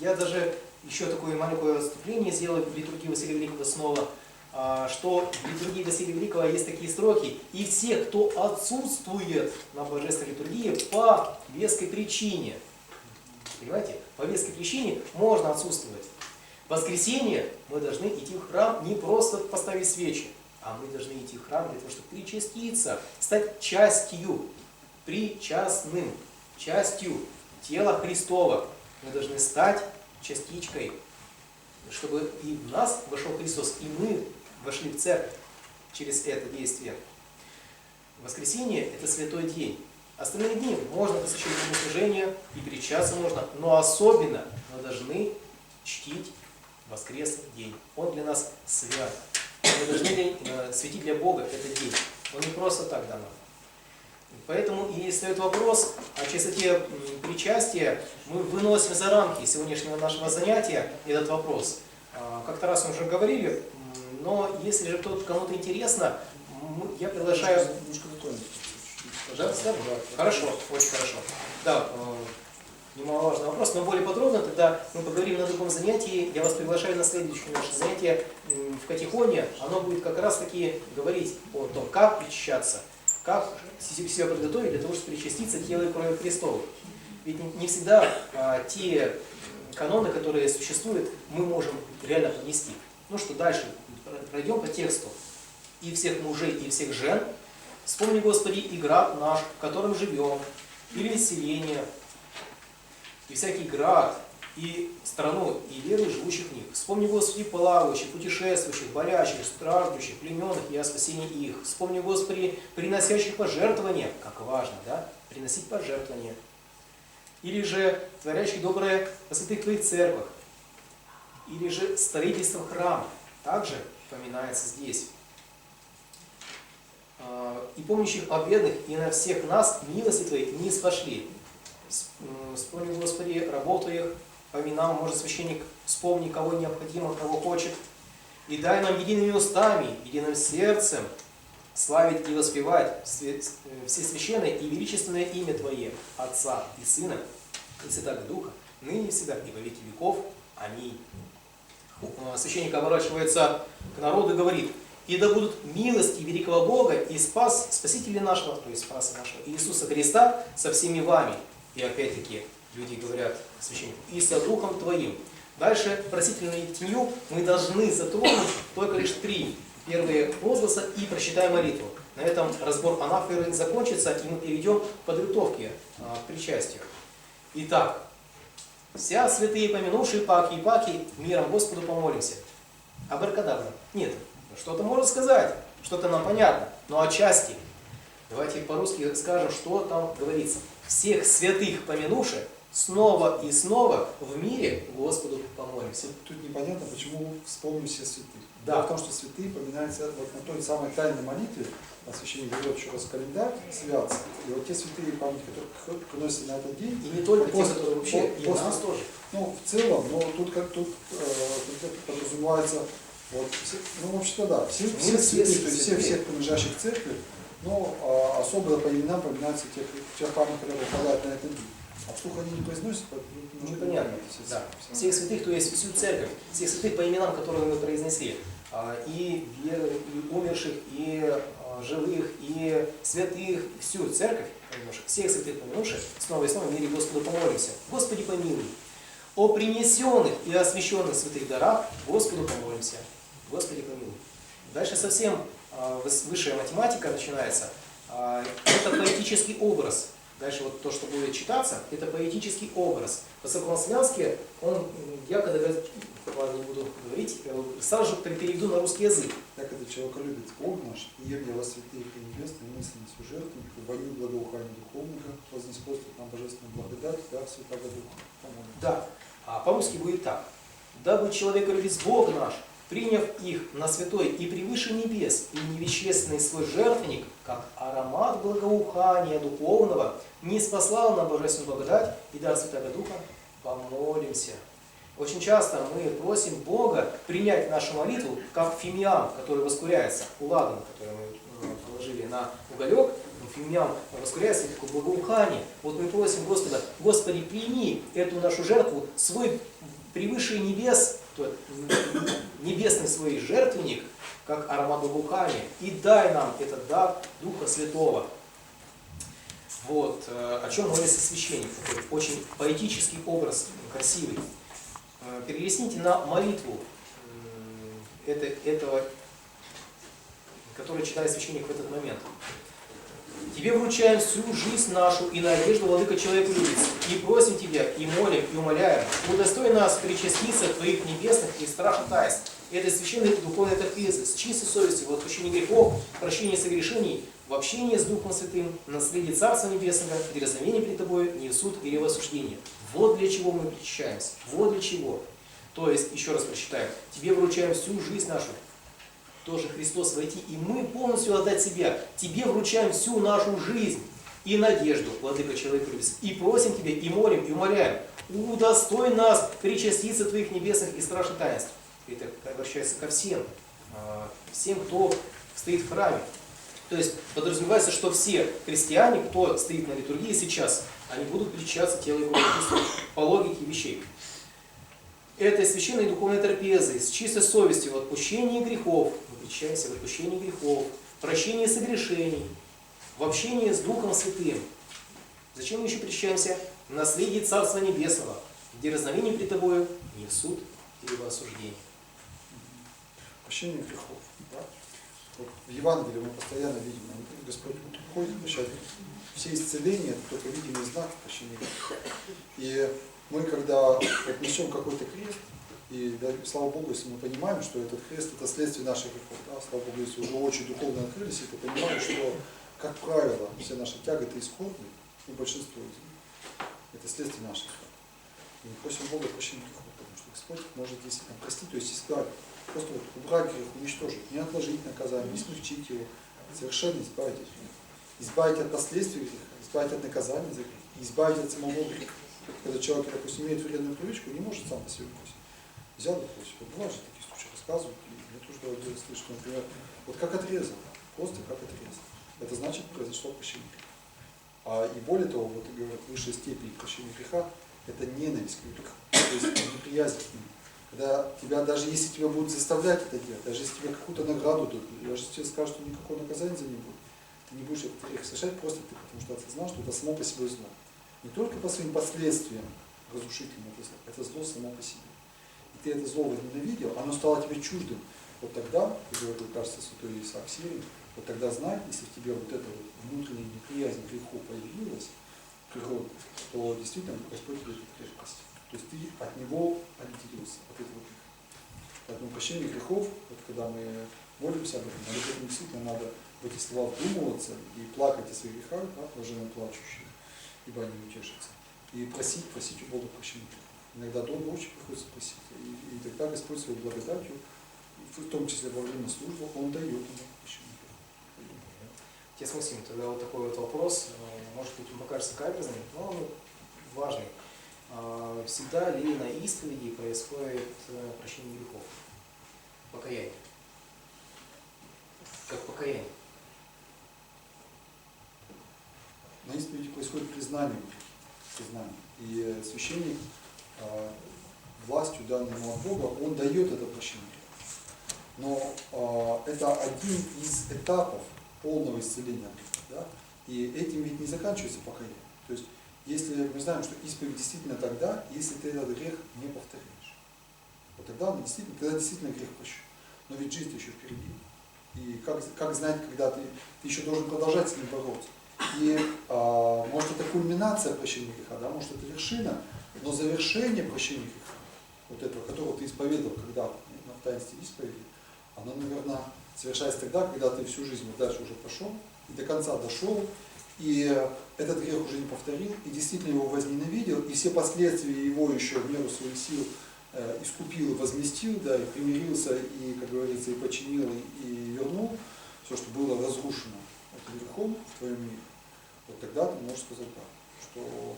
я даже еще такое маленькое отступление сделаю в литургии Василия Великого снова, что в литургии Василия Великого есть такие строки: «И все, кто отсутствует на божественной литургии по веской причине». Понимаете? По веской причине можно отсутствовать. В воскресенье мы должны идти в храм не просто поставить свечи, а мы должны идти в храм для того, чтобы причаститься, стать частью, причастным, частью тела Христова. Мы должны стать частичкой, чтобы и в нас вошел Христос, и мы вошли в церковь через это действие. Воскресенье – это святой день. Остальные дни можно посещать богослужения и причаститься можно, но особенно мы должны чтить воскресный день. Он для нас свят. Мы должны светить для Бога этот день. Он не просто так дан нам. Поэтому и встает вопрос о чистоте причастия. Мы выносим за рамки сегодняшнего нашего занятия этот вопрос. Как-то раз мы уже говорили, но если же кому-то интересно, я приглашаю... Да? Хорошо, очень хорошо. Да, немаловажный вопрос, но более подробно тогда мы поговорим на другом занятии. Я вас приглашаю на следующее наше занятие в Катехоне. Оно будет как раз таки говорить о том, как причащаться, как себя подготовить для того, чтобы причаститься телу и крови Христовой. Ведь не всегда те каноны, которые существуют, мы можем реально понести. Ну что, дальше пройдем по тексту. «И всех мужей, и всех жен, вспомни, Господи, и град наш, в котором живем, или селение, и всякий град, и страну, и веру живущих в них. Вспомни, Господи, плавающих, путешествующих, болящих, страждущих, плененных и о спасении их. Вспомни, Господи, приносящих пожертвования». Как важно, да? Приносить пожертвования. Или же творящих доброе во святых Твоих церквах. Или же строительство храма. Также упоминается здесь. «И помнящих о бедных, и на всех нас милости Твои не спошли». Вспомни, Господи, рабов Твоих, по именам, может, священник, вспомни, кого необходимо, кого хочет. «И дай нам едиными устами, единым сердцем славить и воспевать всесвященное и величественное имя Твое, Отца и Сына, и Святаго Духа, ныне и всегда, и во веки веков. Аминь». Священник оборачивается к народу и говорит: «И да будут милости великого Бога и Спасителя нашего, то есть Спаса нашего, Иисуса Христа, со всеми вами». И опять-таки люди говорят священнику: «И со Духом Твоим». Дальше просительной тенью мы должны затронуть только лишь 3 первые возгласа и прочитаем молитву. На этом разбор анафоры закончится, и мы перейдем к подготовке к причастию. Итак, вся святые помянувшие паки и паки, миром Господу помолимся. Абракадабра. Нет, что-то можно сказать, что-то нам понятно, но отчасти. Давайте по-русски скажем, что там говорится. Всех святых помянувших, снова и снова в мире Господу помолимся. Тут непонятно, почему вспомним все святых. Да. Дело в том, что святые поминаются вот на той самой тайной молитве, священник берет еще раз календарь, святцы, и вот те святые памяти, которые приносятся на этот день. И не только те, после, которые вообще, и у нас тоже. Ну, в целом, но тут подразумевается, вот, ну, вообще-то да, все святые, то есть всех принадлежащих к церкви, но особо по именам поминаются тех память, которые выпадают на этот день. А вслух они не произносят, непонятно. Да. Всех святых, то есть всю церковь, всех святых по именам, которые мы произнесли, и веры, и умерших, и живых, и святых, всю церковь, всех святых помянувших, снова и снова в мире Господу помолимся. Господи помилуй. О принесенных и освященных святых дарах Господу помолимся. Господи помилуй. Дальше совсем высшая математика начинается. Это поэтический образ. Дальше вот то, что будет читаться, это поэтический образ. По-славянски он, я когда ладно, не буду говорить, сразу же переведу на русский язык. Так это человеколюбец Бог наш, и явля вас святых и небесных, мысленно сужертвенных, и бою благоухания духовника, вознеспослит нам божественную благодать, да, Святаго Духа. Помолимся. Да, а по-русски будет так. «Дабы человеколюбец Бог наш, приняв их на святой и превыше небес и невещественный свой жертвенник, как аромат благоухания духовного, не спаслал нам божественную благодать и дар Святаго Духа, помолимся». Очень часто мы просим Бога принять нашу молитву, как фимиам, который воскуряется, ладан, который мы положили на уголек, фимиам воскуряется, такое благоухание. Вот мы просим Господа: Господи, прими эту нашу жертву, свой превыше небес, небесный свой жертвенник, как аромат благоухания, и дай нам этот дар Духа Святого. Вот, о чем молится священник, такой очень поэтический образ, красивый. Перелистните на молитву этого, который читает священник в этот момент. Тебе вручаем всю жизнь нашу и надежду, владыка человеколюбец, и просим Тебя, и молим, и умоляем, удостой нас причаститься Твоих небесных и страшных таинств. Это священная и духовная трапеза с чистой совестью, в отпущении грехов, прощении согрешений, в общении с Духом Святым, наследие Царства Небесного, дерзновение перед Тобой, не в суд или в осуждение. Вот для чего мы причащаемся, вот для чего. То есть, еще раз прочитаем, Тебе вручаем всю жизнь нашу, тоже Христос войти, и мы полностью отдать себя. Тебе вручаем всю нашу жизнь и надежду, владыка человеколюбец, и просим Тебя, и молим, и умоляем, удостой нас причаститься Твоих небесных и страшных таинств. Это обращается ко всем, всем, кто стоит в храме. То есть подразумевается, что все христиане, кто стоит на литургии сейчас, они будут причащаться телу и крови Христа по логике вещей. Этой священной и духовной трапезой с чистой совестью в отпущении грехов, мы причащаемся в отпущении грехов, прощении согрешений, в общении с Духом Святым. Зачем мы еще причащаемся? наследие Царства Небесного, где разновение пред тобою не в суд или в осуждение. Прощение грехов. Да? Вот в Евангелии мы постоянно видим, Господь уходит прощать. Все исцеления — это только видимый знак прощения грехов. И мы, когда вот несем какой-то крест, и да, слава Богу, если мы понимаем, что этот крест — это следствие наших грехов, да? Слава Богу, если уже очень духовно открылись, и ты понимаешь, что, как правило, все наши тяготы и скорби, и большинство из них, это следствие наших грехов. И мы просим Бога прощения грехов, потому что Господь может действительно простить, то есть исправить, просто вот убрать грех, уничтожить, не отложить наказание, не смягчить его, совершенно избавить от него. Избавить от последствий греха, избавить от наказания за грех, избавить от самого греха. Когда человек, допустим, имеет вредную привычку, не может сам по себе бросить. Взял и бросил. Вот бывают же такие случаи, рассказывают, и я тоже доводилось слышать, например, вот как отрезал, просто как отрезал. Это значит, произошло прощение греха. И более того, вот и говорят, высшая степень прощения греха — это ненависть к греху, то есть неприязнь к нему. Когда тебя, даже если тебя будут заставлять это делать, даже если тебе какую-то награду дадут, даже если тебе скажут, что никакого наказания за не будет, ты не будешь этот грех совершать просто ты, потому что осознал, что это само по себе зло. Не только по своим последствиям разрушительным это зло само по себе. И ты это зло возненавидел, оно стало тебе чуждым. Вот тогда, как говорил, кажется, святой Исаак Сирин, вот тогда знай, если в тебе вот эта вот внутренняя неприязнь к греху появилась, природа, то действительно Господь тебе этот грех простит. То есть ты от него отделился, от этого греха. Поэтому прощение грехов, вот когда мы молимся об этом действительно надо в эти слова вдумываться и плакать о своих грехах, да, блаженно плачущие, ибо они утешатся. И просить у Бога прощения грехов. Иногда до ночи приходится просить. И тогда Господь своей благодатью, в том числе во время службы, Он дает ему прощение грехов. Отец Максим, тогда вот такой вот вопрос, может быть, он покажется каверзным, но он важный. Всегда ли на исповеди происходит прощение грехов? Покаяние. Как покаяние. На исповеди происходит признание. И священник, властью данному от Бога, он дает это прощение. Но это один из этапов полного исцеления. Да? И этим ведь не заканчивается покаяние. То есть, если мы знаем, что исповедь действительно тогда, если ты этот грех не повторяешь. Вот тогда действительно грех прощен. Но ведь жизнь еще впереди. И как знать, когда ты еще должен продолжать с ним бороться. И может это кульминация прощения греха, да? Может это вершина, но завершение прощения греха, вот этого, которого ты исповедовал когда-то в таинстве исповеди, оно, наверное, совершается тогда, когда ты всю жизнь вот дальше уже пошел, и до конца дошел, и этот грех уже не повторил, и действительно его возненавидел, и все последствия его еще в меру своих сил искупил и возместил, да, и примирился, и, как говорится, и починил, и вернул все, что было разрушено этим грехом в твоем мире. Вот тогда ты можешь сказать так, что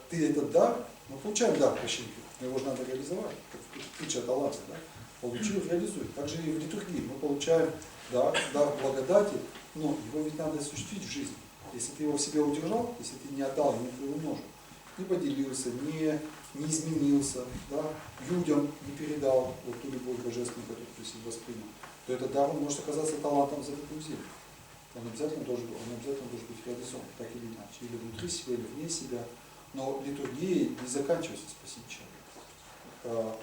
ты этот дар, мы получаем дар прощения, но его же надо реализовать, как притча о таланте, да? Получил, реализуй. Так же и в литургии мы получаем дар благодати, но его ведь надо осуществить в жизни. Если ты его в себе удержал, если ты не отдал, не приумножил, не поделился, не изменился, да, людям не передал вот ту любовь божественную, которую ты себе воспринял, то этот дар может оказаться талантом забытым в земле. Он обязательно должен быть реализован, так или иначе, или внутри себя, или вне себя. Но литургия не заканчивается спасить человека.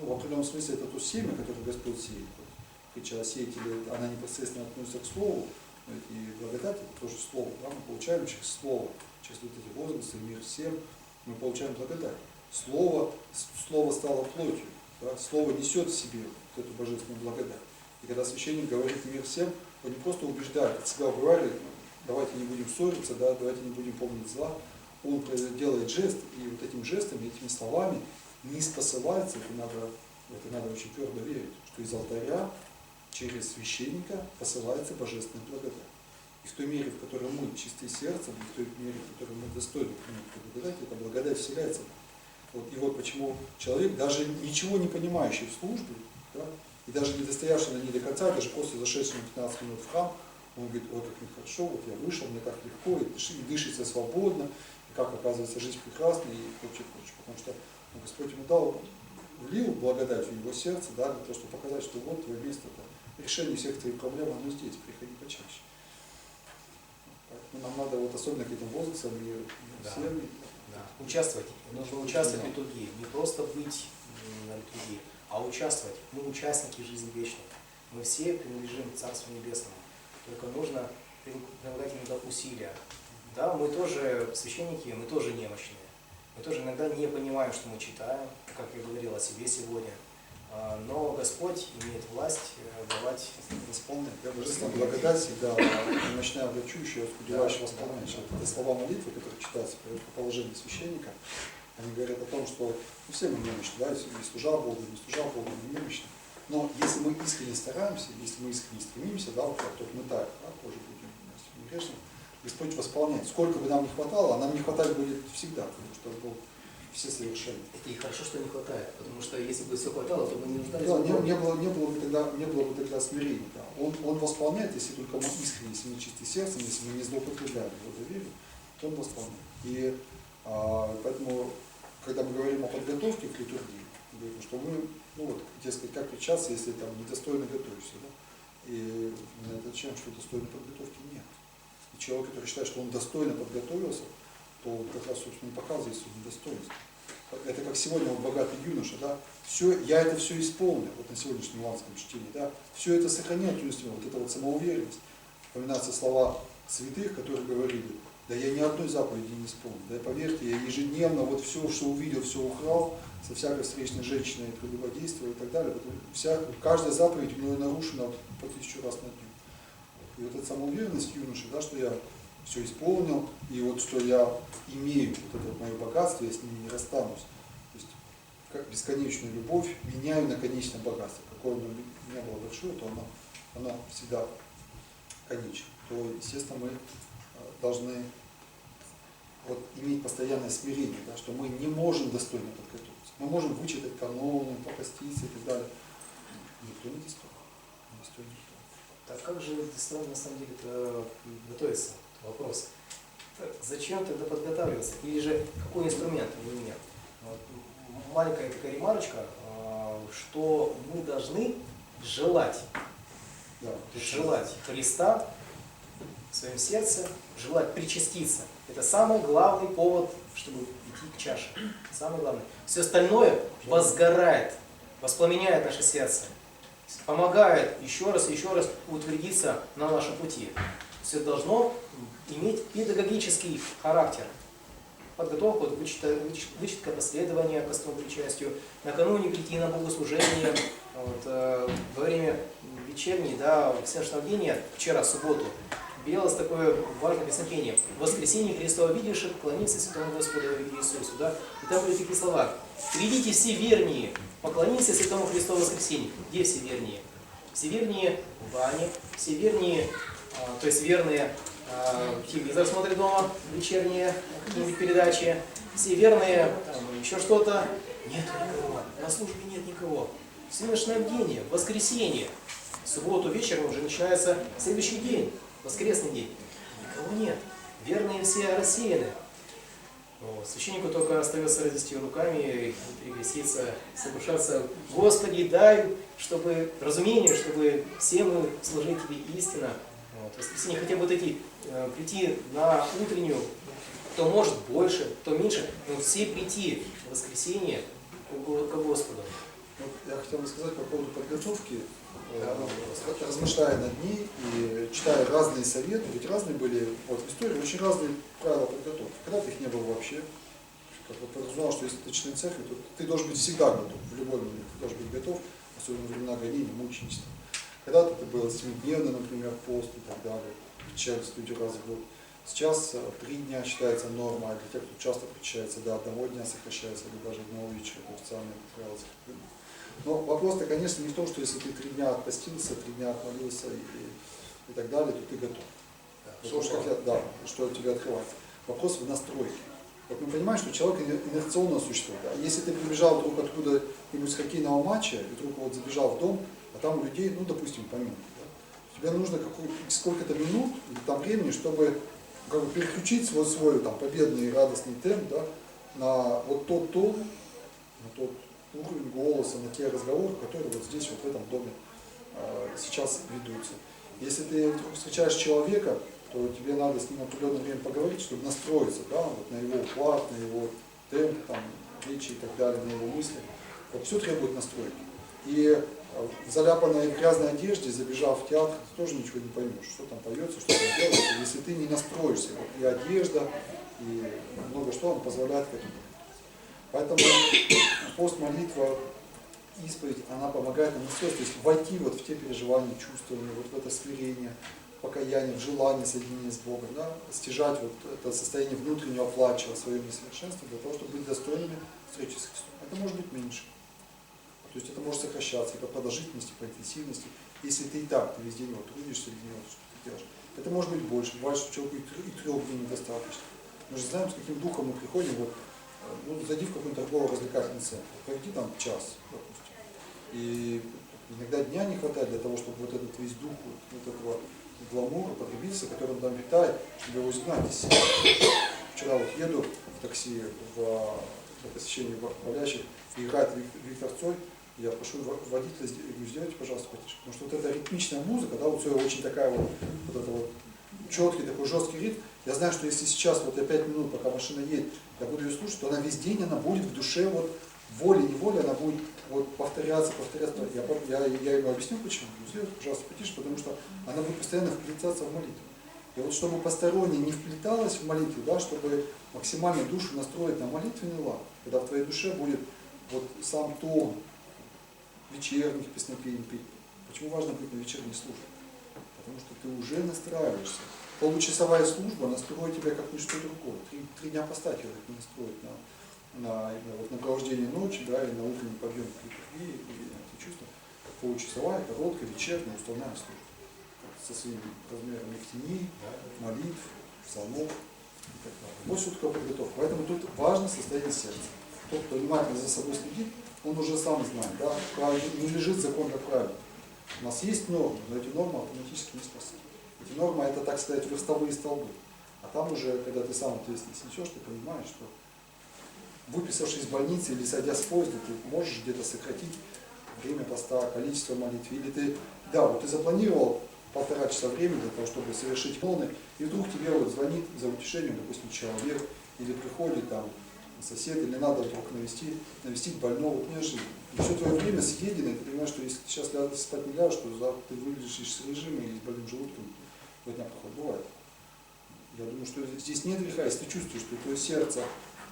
В определенном смысле это то семя, которое Господь сеет. Притча о сеятеле, она непосредственно относится к слову, и благодать это тоже слово. Да? Мы получаем через слово, через вот эти возгласы, мир всем, мы получаем благодать. Слово стало плотью, да? Слово несет в себе вот эту божественную благодать. И когда священник говорит мир всем, он не просто убеждает, от себя говорит, давайте не будем ссориться, да, давайте не будем помнить зла. Он делает жест, и вот этим жестом, этими словами низ посылается, это надо очень твердо верить, что из алтаря через священника посылается божественная благодать. И в той мере, в которой мы чисты сердцем, и в той мере, в которой мы достойны принять благодать, эта благодать вселяется. И вот почему человек, даже ничего не понимающий в службе, да, и даже не достоявший на ней до конца, даже после зашедшего на 15 минут в храм, он говорит, вот как мне хорошо, вот я вышел, мне так легко, и дышится свободно, и как оказывается жизнь прекрасна, и прочее. Потому что Господь ему дал, влил благодать в его сердце, да, для того, чтобы показать, что вот твое место, это решение всех твоих проблем, оно здесь, приходи почаще. Поэтому нам надо, вот особенно к этим возгласам, и всем, Да. Участвовать. Нужно участвовать в литургии. Не просто быть на литургии, а участвовать. Мы участники жизни вечной. Мы все принадлежим к Царству Небесному. Только нужно прилагать иногда усилия. Да, мы тоже священники, мы тоже немощные. Мы тоже иногда не понимаем, что мы читаем, как я говорил о себе сегодня. Но Господь имеет власть давать Исполнять. Я божественная благодать всегда немощная облачущая, сподевающая восполняющая. Это слова молитвы, которые читаются по положению священника. Они говорят о том, что все мы немощны, да, если служа Богу, не служа Богу, мы немощны. Но если мы искренне стараемся, если мы искренне стремимся, да, вот как тот мы так, да, тоже будем грешны, Господь восполняет. Сколько бы нам не хватало, а нам не хватать будет всегда, потому что Бог все совершенны. Это и хорошо, что не хватает, потому что если бы все хватало, то мы не нуждались. Да, не было бы тогда смирения. Да. Он восполняет, если только мы искренне, если мы чистым сердцем, если мы не злоупотребляем его доверие, то он восполняет. И поэтому, когда мы говорим о подготовке к литургии, мы говорим, что мы, ну вот, дескать, как причастие, если там недостойно готовишься, да? И мы отвечаем, что достойной подготовки нет. И человек, который считает, что он достойно подготовился, то он как раз, собственно, и показывает свое недостоинство. Это как сегодня вот богатый юноша, да, все, я это все исполнил, вот на сегодняшнем иванском чтении, да, все это сохраняет вот эта вот самоуверенность. Вспоминаются слова святых, которые говорили, да я ни одной заповеди не исполнил, да поверьте, я ежедневно вот все, что увидел, все украл, со всякой встречной женщиной прелюбодействовал и так далее. Каждая заповедь мною нарушена по 1000 раз на дню. И вот эта самоуверенность юноши, да, что я все исполнил, и вот что я имею, вот это вот мое богатство, я с ним не расстанусь. То есть, как бесконечную любовь меняю на конечное богатство. Какое оно не было большое, то оно всегда конечно. То, естественно, мы должны вот иметь постоянное смирение, да, что мы не можем достойно подготовиться. Мы можем вычитать каноны, попаститься и так далее. Никто не достоин. Так как же на самом деле готовиться? Вопрос. Зачем тогда подготавливаться? Или же какой инструмент у меня? Вот, маленькая такая ремарочка, что мы должны желать. Да. Желать Христа в своем сердце, желать причаститься. Это самый главный повод, чтобы идти к чаше. Самый главный. Все остальное возгорает, воспламеняет наше сердце, помогает еще раз утвердиться на нашем пути. Все должно иметь педагогический характер. Подготовка, вычетка последования к костному причастию, накануне прийти на богослужение, вот, во время вечерней, да, всеночного бдения, вчера, в субботу, белось такое важное песнопение. В воскресенье Христова видевши, поклонился святому Господу Иисусу. Да? И там были такие слова. «Придите все верние, поклонился святому Христу в воскресенье». Где все верние? Все верние в бане, все верние, то есть верные, телевизор смотрят дома, вечерние какие-нибудь передачи, все верные, там, еще что-то. Нет никого, на службе нет никого. Всеночное бдение, воскресенье. В субботу вечером уже начинается следующий день, воскресный день. Никого нет. Верные все рассеяны. Священнику только остается развести руками и пригреситься, сокрушаться. Господи, дай, чтобы разумение, чтобы все мы служили Тебе истинно. Вот. В воскресенье хотя бы вот эти прийти на утреннюю, кто может больше, кто меньше, но все прийти в воскресенье к Господу. Вот я хотел бы сказать по поводу подготовки, размышляя над ней и читая разные советы, ведь разные были, вот в истории очень разные правила подготовки. Когда-то их не было вообще. Как бы подразумевал, что если ты член церкви, то ты должен быть всегда готов, в любой момент ты должен быть готов, особенно во времена гонений, мученичества. Когда-то это было 7-дневный, например, пост и так далее, причастие раз в год. Сейчас 3 дня считается нормой, а для тех, кто часто причащается, до 1 дня сокращается, или даже 1 вечера, это официальное правило церкви. Но вопрос-то, конечно, не в том, что если ты 3 дня отпостился, 3 дня отмолился и так далее, то ты готов. Что тебе открывает. Вопрос в настройке. Вот мы понимаем, что человек инерционное существо. Да? Если ты прибежал вдруг откуда-нибудь с хоккейного матча, и вдруг вот забежал в дом, а там у людей, ну, допустим, поминки, да? Тебе нужно сколько-то минут или там времени, чтобы как бы переключить свой там, победный и радостный темп, да, на вот тот тон, на тот уровень голоса, на те разговоры, которые вот здесь, вот в этом доме сейчас ведутся. Если ты встречаешь человека, то тебе надо с ним определенное время поговорить, чтобы настроиться, да, вот на его уклад, на его темп, там, речи и так далее, на его мысли. Вот все требует настройки. И в заляпанной грязной одежде, забежав в театр, ты тоже ничего не поймешь, что там поется, что там делается, если ты не настроишься. Вот и одежда, и много что он позволяет к этому. Поэтому пост, молитва, исповедь, она помогает нам настроиться, то есть войти вот в те переживания, чувствования, вот в это смирение, покаяние, в желание соединения с Богом, да, стяжать вот это состояние внутреннего плача о своем несовершенстве для того, чтобы быть достойными встречи с Христом. Это может быть меньше. То есть это может сокращаться и по продолжительности, по интенсивности. Если ты и так, ты весь день вот, трудишься или нет, что ты делаешь. Это может быть больше. Бывает, что человеку и 3 дней недостаточно. Мы же знаем, с каким духом мы приходим. Вот, ну, зайди в какой-нибудь торгово-развлекательный центр, проведи там час, допустим. И иногда дня не хватает для того, чтобы вот этот весь дух вот этого гламура, потребительства, который он там питает, чтобы его изгнать из себя. Вчера вот еду в такси на посещение болящих, и играет Виктор Цой. Я прошу водителя, сделайте, пожалуйста, потише. Потому что вот эта ритмичная музыка, да, вот очень такая вот это вот четкий такой жесткий ритм. Я знаю, что если сейчас вот я 5 минут, пока машина едет, я буду ее слушать, то она весь день, она будет в душе, вот волей-неволей, она будет вот повторяться. Я ему объясню, почему. Сделайте, пожалуйста, потише, потому что она будет постоянно вплетаться в молитву. И вот чтобы постороннее не вплеталось в молитву, да, чтобы максимально душу настроить на молитвенный лад, когда в твоей душе будет вот сам тон вечерних песнопений петь. Почему важно быть на вечерней службе? Потому что ты уже настраиваешься. Получасовая служба настроит тебя как ничто другое. 3 дня поста тебя так не настроит на провождение ночи, да, и на утренний подъем к литургии, и на эти чувства. Получасовая, короткая, вечерняя, уставная служба. Со своими размерами нефтяни, молитв, псалмов и так далее. Вот что такое подготовка. Поэтому тут важно состояние сердца. Тот, кто внимательно за собой следит, он уже сам знает, да, не лежит закон как правило. У нас есть нормы, но эти нормы автоматически не спасают. Эти нормы это, так сказать, верстовые столбы. А там уже, когда ты сам ответственность несешь, ты понимаешь, что выписавшись из больницы или сойдя с поезда, ты можешь где-то сократить время поста, количество молитв. Или ты, да, вот ты запланировал 1,5 часа времени для того, чтобы совершить молны, и вдруг тебе вот звонит за утешением, допустим, человек, или приходит там сосед, или надо вдруг навестить больного, неожиданно. И все твое время съедено, и ты понимаешь, что если ты сейчас спать не ляжешь, то завтра ты вылежишь с режима и с больным желудком 2 дня проходит. Бывает. Я думаю, что здесь нет греха, если ты чувствуешь, что твое сердце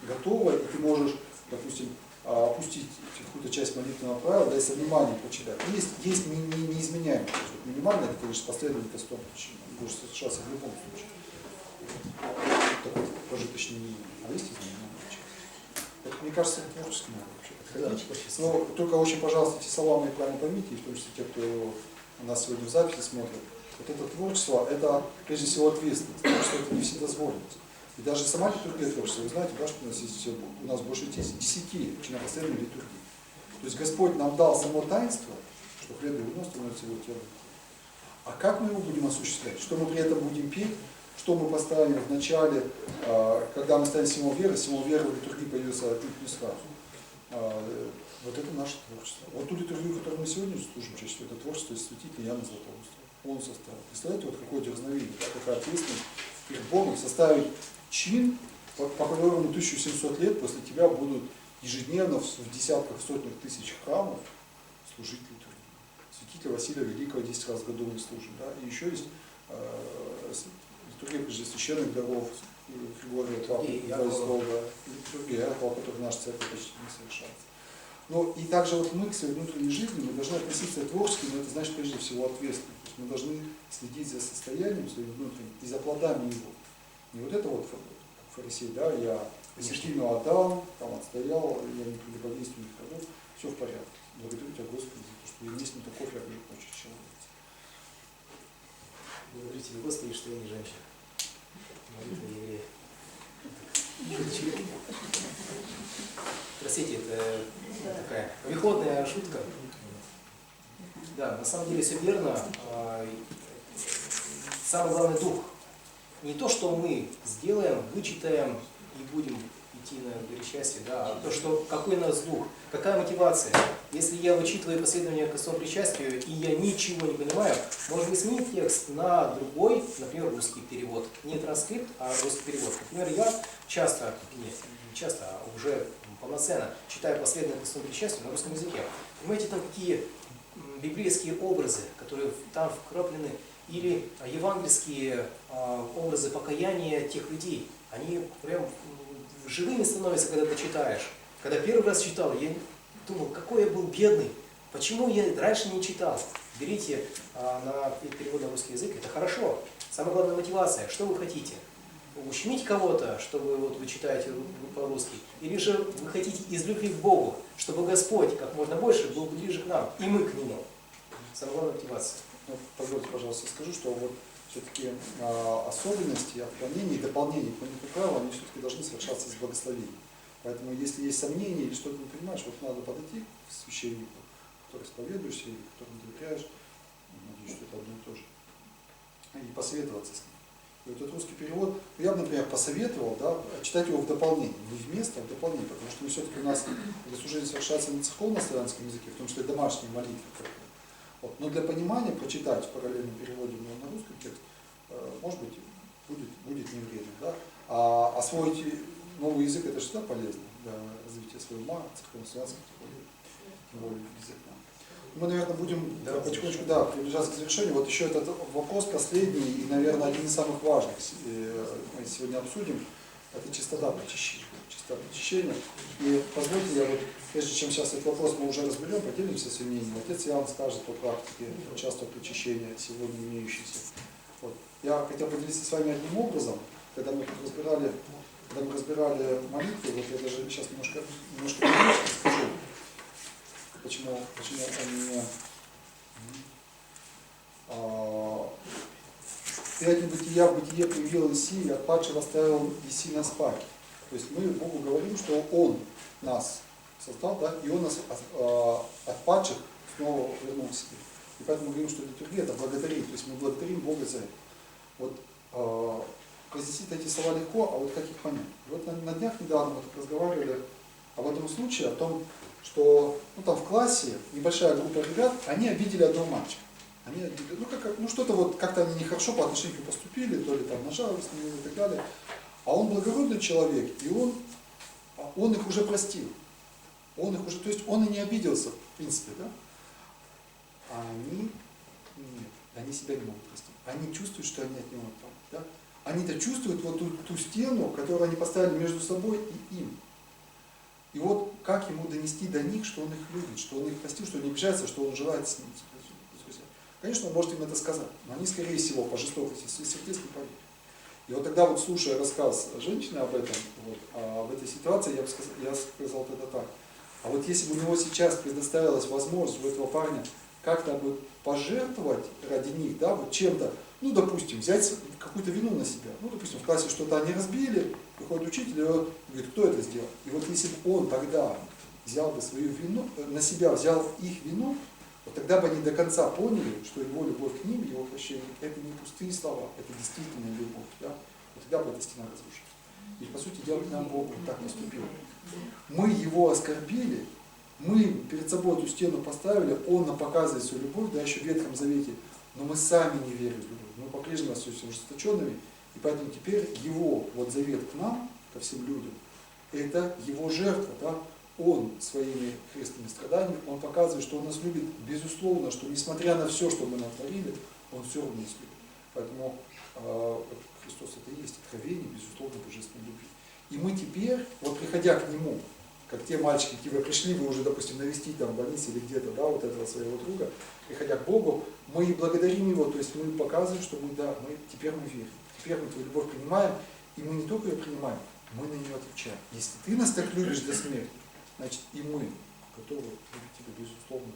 готово, и ты можешь, допустим, опустить какую-то часть молитвенного правила, да, и со вниманием почитать. Есть неизменяемое. Минимально это, конечно, последовательность в том случае. Будет совершаться в любом случае. Такой прожиточный минимум. А есть изменения? Это, мне кажется, творчески надо вообще. Но только очень, пожалуйста, эти слова мои правильно поймите, и в том числе те, кто у нас сегодня в записи смотрит. Вот это творчество, это прежде всего ответственность, потому что это не вседозволенность. И даже сама литургия творчества, вы знаете, да, что у нас больше 10 чинопоследовной литургии. То есть Господь нам дал само таинство, что хлеб и вино становятся его телом. А как мы его будем осуществлять? Что мы при этом будем петь? Что мы поставим в начале, когда мы ставим символ веры в литургии появился чуть не сразу. Вот это наше творчество. Вот ту литургию, которую мы сегодня служим, чаще всего, это творчество святителя Иоанна Златоуста. Он составил. Представляете, вот какое дерзновение, какая ответственность перед Богом составить чин, по которому 1700 лет после тебя будут ежедневно в десятках, сотнях тысяч храмов служить литургии. Святителя Василия Великого 10 раз в году мы служим. Да? И еще есть литургия священных даров, Григория Папа, литургия Якова, который наша церковь почти не совершается. Но и также вот мы к своей внутренней жизни мы должны относиться творчески, но это значит прежде всего ответственно. То есть мы должны следить за состоянием своим внутренним и за плодами его. Не вот это вот фарисей, да, я десятину отдал, там отстоял, я не прелюбодействую, не хожу, все в порядке. Благодарю тебя, Господи, за то, что я есть не таков, я не хочет человека. Благодарю тебя, Господи, что я не женщина. Молитва еврея. Простите, это такая обиходная шутка. Да, на самом деле все верно. Самый главный дух. Не то, что мы сделаем, вычитаем и будем идти на причастие, да, а то, что какой у нас дух, какая мотивация. Если я вычитываю последование к крестовому причастию, и я ничего не понимаю, можно сменить текст на другой, например, русский перевод. Не транскрипт, а русский перевод. Например, я часто, не часто, а уже полноценно читаю последование к крестовому причастию на русском языке. Понимаете, там какие библейские образы, которые там вкраплены, или евангельские образы покаяния тех людей. Они прям живыми становятся, когда ты читаешь. Когда первый раз читал, я думал, какой я был бедный, почему я раньше не читал. Берите на перевод на русский язык, это хорошо. Самая главная мотивация, что вы хотите? Ущемить кого-то, чтобы вот вы читаете по-русски, или же вы хотите из любви к Богу, чтобы Господь как можно больше был ближе к нам, и мы к Нему. Самая главная мотивация. Ну, позвольте, пожалуйста, скажу, что вот все-таки особенности, отклонения и дополнения к молитве правил, они все-таки должны совершаться с благословением. Поэтому, если есть сомнения или что-то не понимаешь, вот надо подойти к священнику, который исповедуешься или которому доверяешь, надеюсь, что это одно и то же, и посоветоваться с ним. И вот этот русский перевод, я бы, например, посоветовал, да, читать его в дополнение, не вместо, а в дополнение, потому что все-таки у нас служение совершается на церковно-славянском языке, в том числе домашние молитвы. Вот. Но для понимания прочитать в параллельном переводе на русский текст, может быть, будет не вредно. Да? А освоить новый язык это всегда полезно для развития своего ума, церковно-славянского, тем более язык. Мы, наверное, будем потихонечку приближаться к завершению. Вот еще этот вопрос последний и, наверное, один из самых важных мы сегодня обсудим. Это чистота причащения. Чистота причащения. И позвольте, я вот, прежде чем сейчас этот вопрос мы уже разберем, поделимся своим мнением. Отец Иоанн скажет по практике часто причащения сегодня имеющейся. Вот. Я хотел поделиться с вами одним образом, когда мы разбирали молитвы, вот я даже сейчас немножко скажу, почему он мне «Пятни бытия, в бытие привел Иси, и от падшего оставил Иси на спаке». То есть мы Богу говорим, что Он нас создал, да, и Он нас от падших снова вернул к себе. И поэтому мы говорим, что литургия это благодарить, то есть мы благодарим Бога за это. Вот произнести эти слова легко, а вот как их понять? Вот на днях недавно мы тут разговаривали об этом случае, о том, что там в классе небольшая группа ребят, они обидели одного мальчика. Они обидели, что-то вот как-то они нехорошо по отношению к нему поступили, то ли там нажаловались на него и так далее. А он благородный человек, и он их уже простил. То есть он и не обиделся, в принципе, да? А они нет, они себя не могут простить. Они чувствуют, что они от него отпали. Да? Они-то чувствуют вот ту стену, которую они поставили между собой и им. И вот как ему донести до них, что он их любит, что он их простил, что он не обижается, что он желает с ним. Конечно, он может им это сказать, но они, скорее всего, по жестокости сердец не поверят. И вот тогда, вот слушая рассказ женщины об этом, об этой ситуации, я сказал тогда так. А вот если бы у него сейчас предоставилась возможность у этого парня как-то бы пожертвовать ради них, да, вот чем-то, допустим, взять какую-то вину на себя. Допустим, в классе что-то они разбили, приходит учитель и говорит, кто это сделал? И вот если бы он тогда взял бы свою вину, на себя взял их вину, вот тогда бы они до конца поняли, что его любовь к ним, его прощение, это не пустые слова, это действительно любовь. Да? Вот тогда бы эта стена разрушилась. И по сути дела к нам Бог так поступил. Мы его оскорбили, мы перед собой эту стену поставили, он нам показывает свою любовь, да, еще в Ветхом Завете, но мы сами не верим в любовь, мы по-прежнему остаемся ужесточенными, и поэтому теперь его завет к нам, ко всем людям, это его жертва, да? Он своими крестными страданиями, он показывает, что он нас любит безусловно, что несмотря на все, что мы натворили, он все равно нас любит. Поэтому Христос это и есть откровение, безусловно, божественной любви. И мы теперь, вот приходя к Нему, как те мальчики, вы пришли, вы уже, допустим, навестить там в больнице или где-то, да, вот этого своего друга, приходя к Богу, мы и благодарим Его, то есть мы показываем, что теперь мы верим, теперь мы Твою любовь принимаем, и мы не только ее принимаем, мы на нее отвечаем. Если Ты нас так любишь до смерти, значит и мы готовы любить Тебя безусловно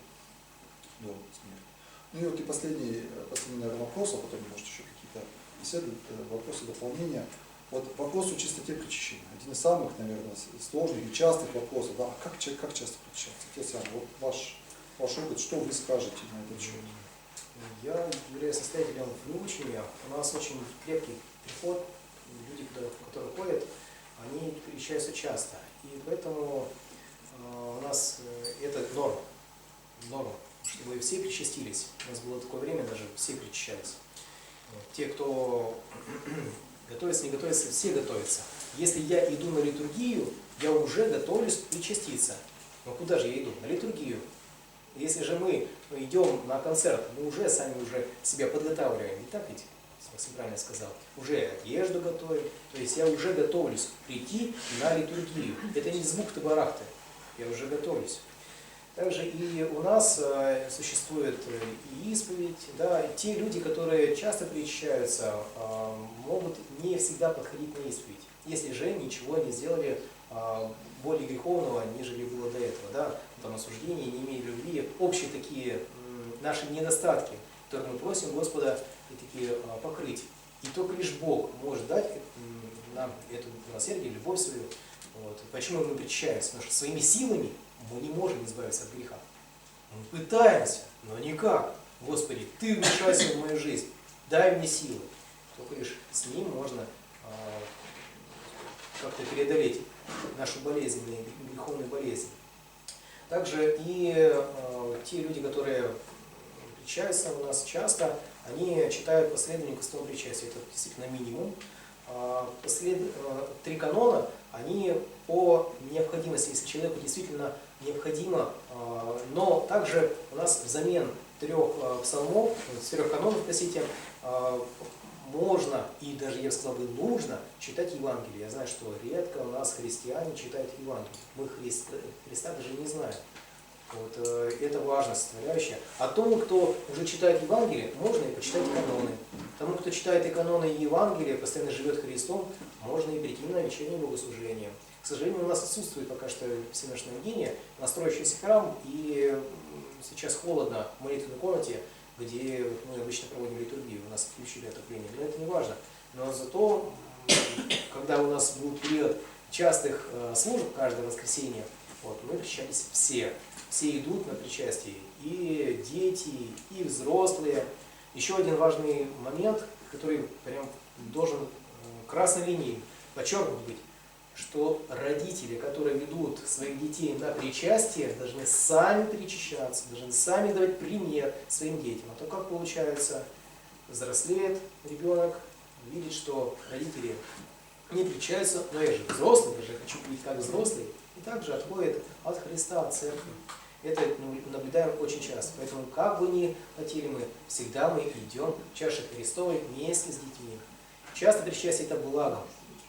до смерти. И вот и последний, наверное, вопрос, а потом, может, еще какие-то беседы, вопросы, дополнения. Вот вопрос о чистоте причащения. Один из самых, наверное, сложных и частых вопросов. Да? Как часто причащаться? Отец Иоанн, вот ваш опыт, что вы скажете на этот счет? Я являюсь настоятелем выучения. У нас очень крепкий приход. Люди, которые ходят, они причащаются часто. И поэтому у нас это норма, чтобы все причастились. У нас было такое время, даже все причащались. Вот. Те, кто готовится, не готовится, все готовятся. Если я иду на литургию, я уже готовлюсь причаститься. Но куда же я иду? На литургию. Если же мы идем на концерт, мы уже сами уже себя подготавливаем. Не так ведь? Максим правильно сказал. Уже одежду готовим. То есть я уже готовлюсь прийти на литургию. Это не звук-табарахты. Я уже готовлюсь. Также и у нас существует и исповедь. Да, и те люди, которые часто причащаются, могут не всегда подходить на исповедь, если же ничего не сделали более греховного, нежели было до этого. Да? Там осуждение, не имея любви, общие такие наши недостатки, которые мы просим Господа такие покрыть. И только лишь Бог может дать нам эту милосердие, любовь свою. Вот. Почему мы причащаемся? Потому что своими силами мы не можем избавиться от греха. Мы пытаемся, но никак. Господи, Ты вмешайся в мою жизнь, дай мне силы. Только лишь с Ним можно как-то преодолеть нашу болезнь, греховную болезнь. Также и те люди, которые причащаются у нас часто, они читают последование крестового причастия. Это действительно минимум. 3 канона, они по необходимости, если человеку действительно необходимо, но также у нас взамен 3 псалмов, 4 канонов, простите, можно и даже, я сказал бы, нужно читать Евангелие. Я знаю, что редко у нас христиане читают Евангелие. Мы Христа даже не знаем. Вот, это важная составляющая. А тому, кто уже читает Евангелие, можно и почитать каноны. Тому, кто читает и каноны, и Евангелие, постоянно живет Христом, можно и прийти на вечернее богослужение. К сожалению, у нас отсутствует пока что всеночная бдение, настроившийся храм, и сейчас холодно в молитвенной комнате, где мы обычно проводим литургию, у нас отключили отопление, но это не важно. Но зато, когда у нас был период частых служб каждое воскресенье, вот, мы причащались все. Все идут на причастие, и дети, и взрослые. Еще один важный момент, который прям должен красной линией подчеркнут быть, что родители, которые ведут своих детей на причастие, должны сами причащаться, должны сами давать пример своим детям. А то как получается, взрослеет ребенок, видит, что родители не причащаются, но я же взрослый, даже хочу быть как взрослый, и также отходит от Христа, от церкви. Это наблюдаем очень часто. Поэтому, как бы ни хотели мы, всегда мы идем к чаше Христовой вместе с детьми. Часто причастие – это благо.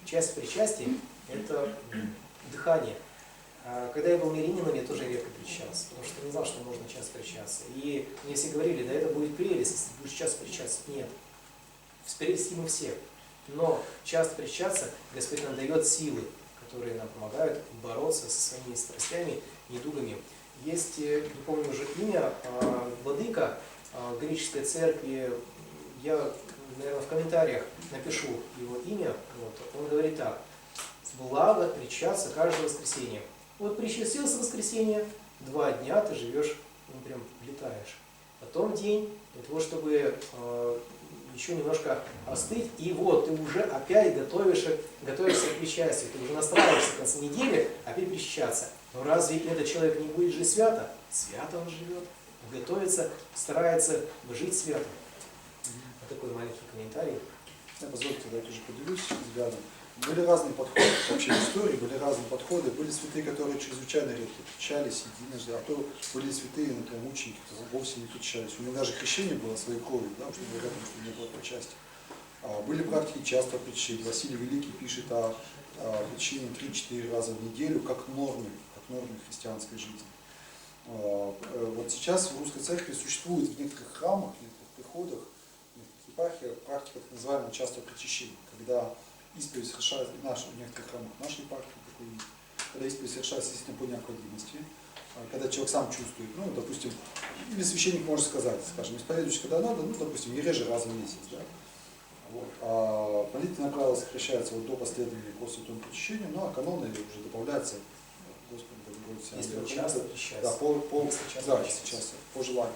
Часто причастие – это дыхание. Когда я был мирянином, я тоже редко причащался, потому что не знал, что можно часто причащаться. И мне все говорили, да это будет прелесть, если будешь часто причащаться. Нет. Прелести мы все. Но часто причащаться Господь нам дает силы, которые нам помогают бороться со своими страстями, недугами. Есть, не помню уже имя, владыка греческой церкви, я, наверное, в комментариях напишу его имя, вот, он говорит так: благо причащаться каждое воскресенье. Вот причастился в воскресенье, 2 дня ты живешь, ну прям летаешь. Потом день для того, чтобы еще немножко остыть, и вот ты уже опять готовишься к причастию, ты уже настраиваешься в конце недели опять причащаться. Но разве этот человек не будет жить свято? Свято он живет, готовится, старается жить свято. Вот такой маленький комментарий. Позвольте, я тоже поделюсь взглядом. Были разные подходы, вообще в истории были разные подходы. Были святые, которые чрезвычайно редко причащались, единожды, а то были святые, например, мученики, которые вовсе не причащались. У них даже крещение было своей кровью, да, что говорят, что не было причастия. Были практики часто причащения. Василий Великий пишет о причащении 3-4 раза в неделю как норме христианской жизни. Вот сейчас в русской церкви существует в некоторых храмах, в некоторых приходах, в некоторых епархиях практика так называемого частого причащения, когда исповедь совершается в некоторых храмах нашей епархии, когда исповедь совершается действительно по необходимости, когда человек сам чувствует, ну, допустим, или священник может сказать, скажем, исповедующий, когда надо, ну, допустим, не реже раза в месяц, да. Вот. А молитвенное правило сокращается вот до последования по святому причащению, ну, а каноны уже добавляются, Господи, да будет вся. Если он часто причащается. Да, если часто, по желанию.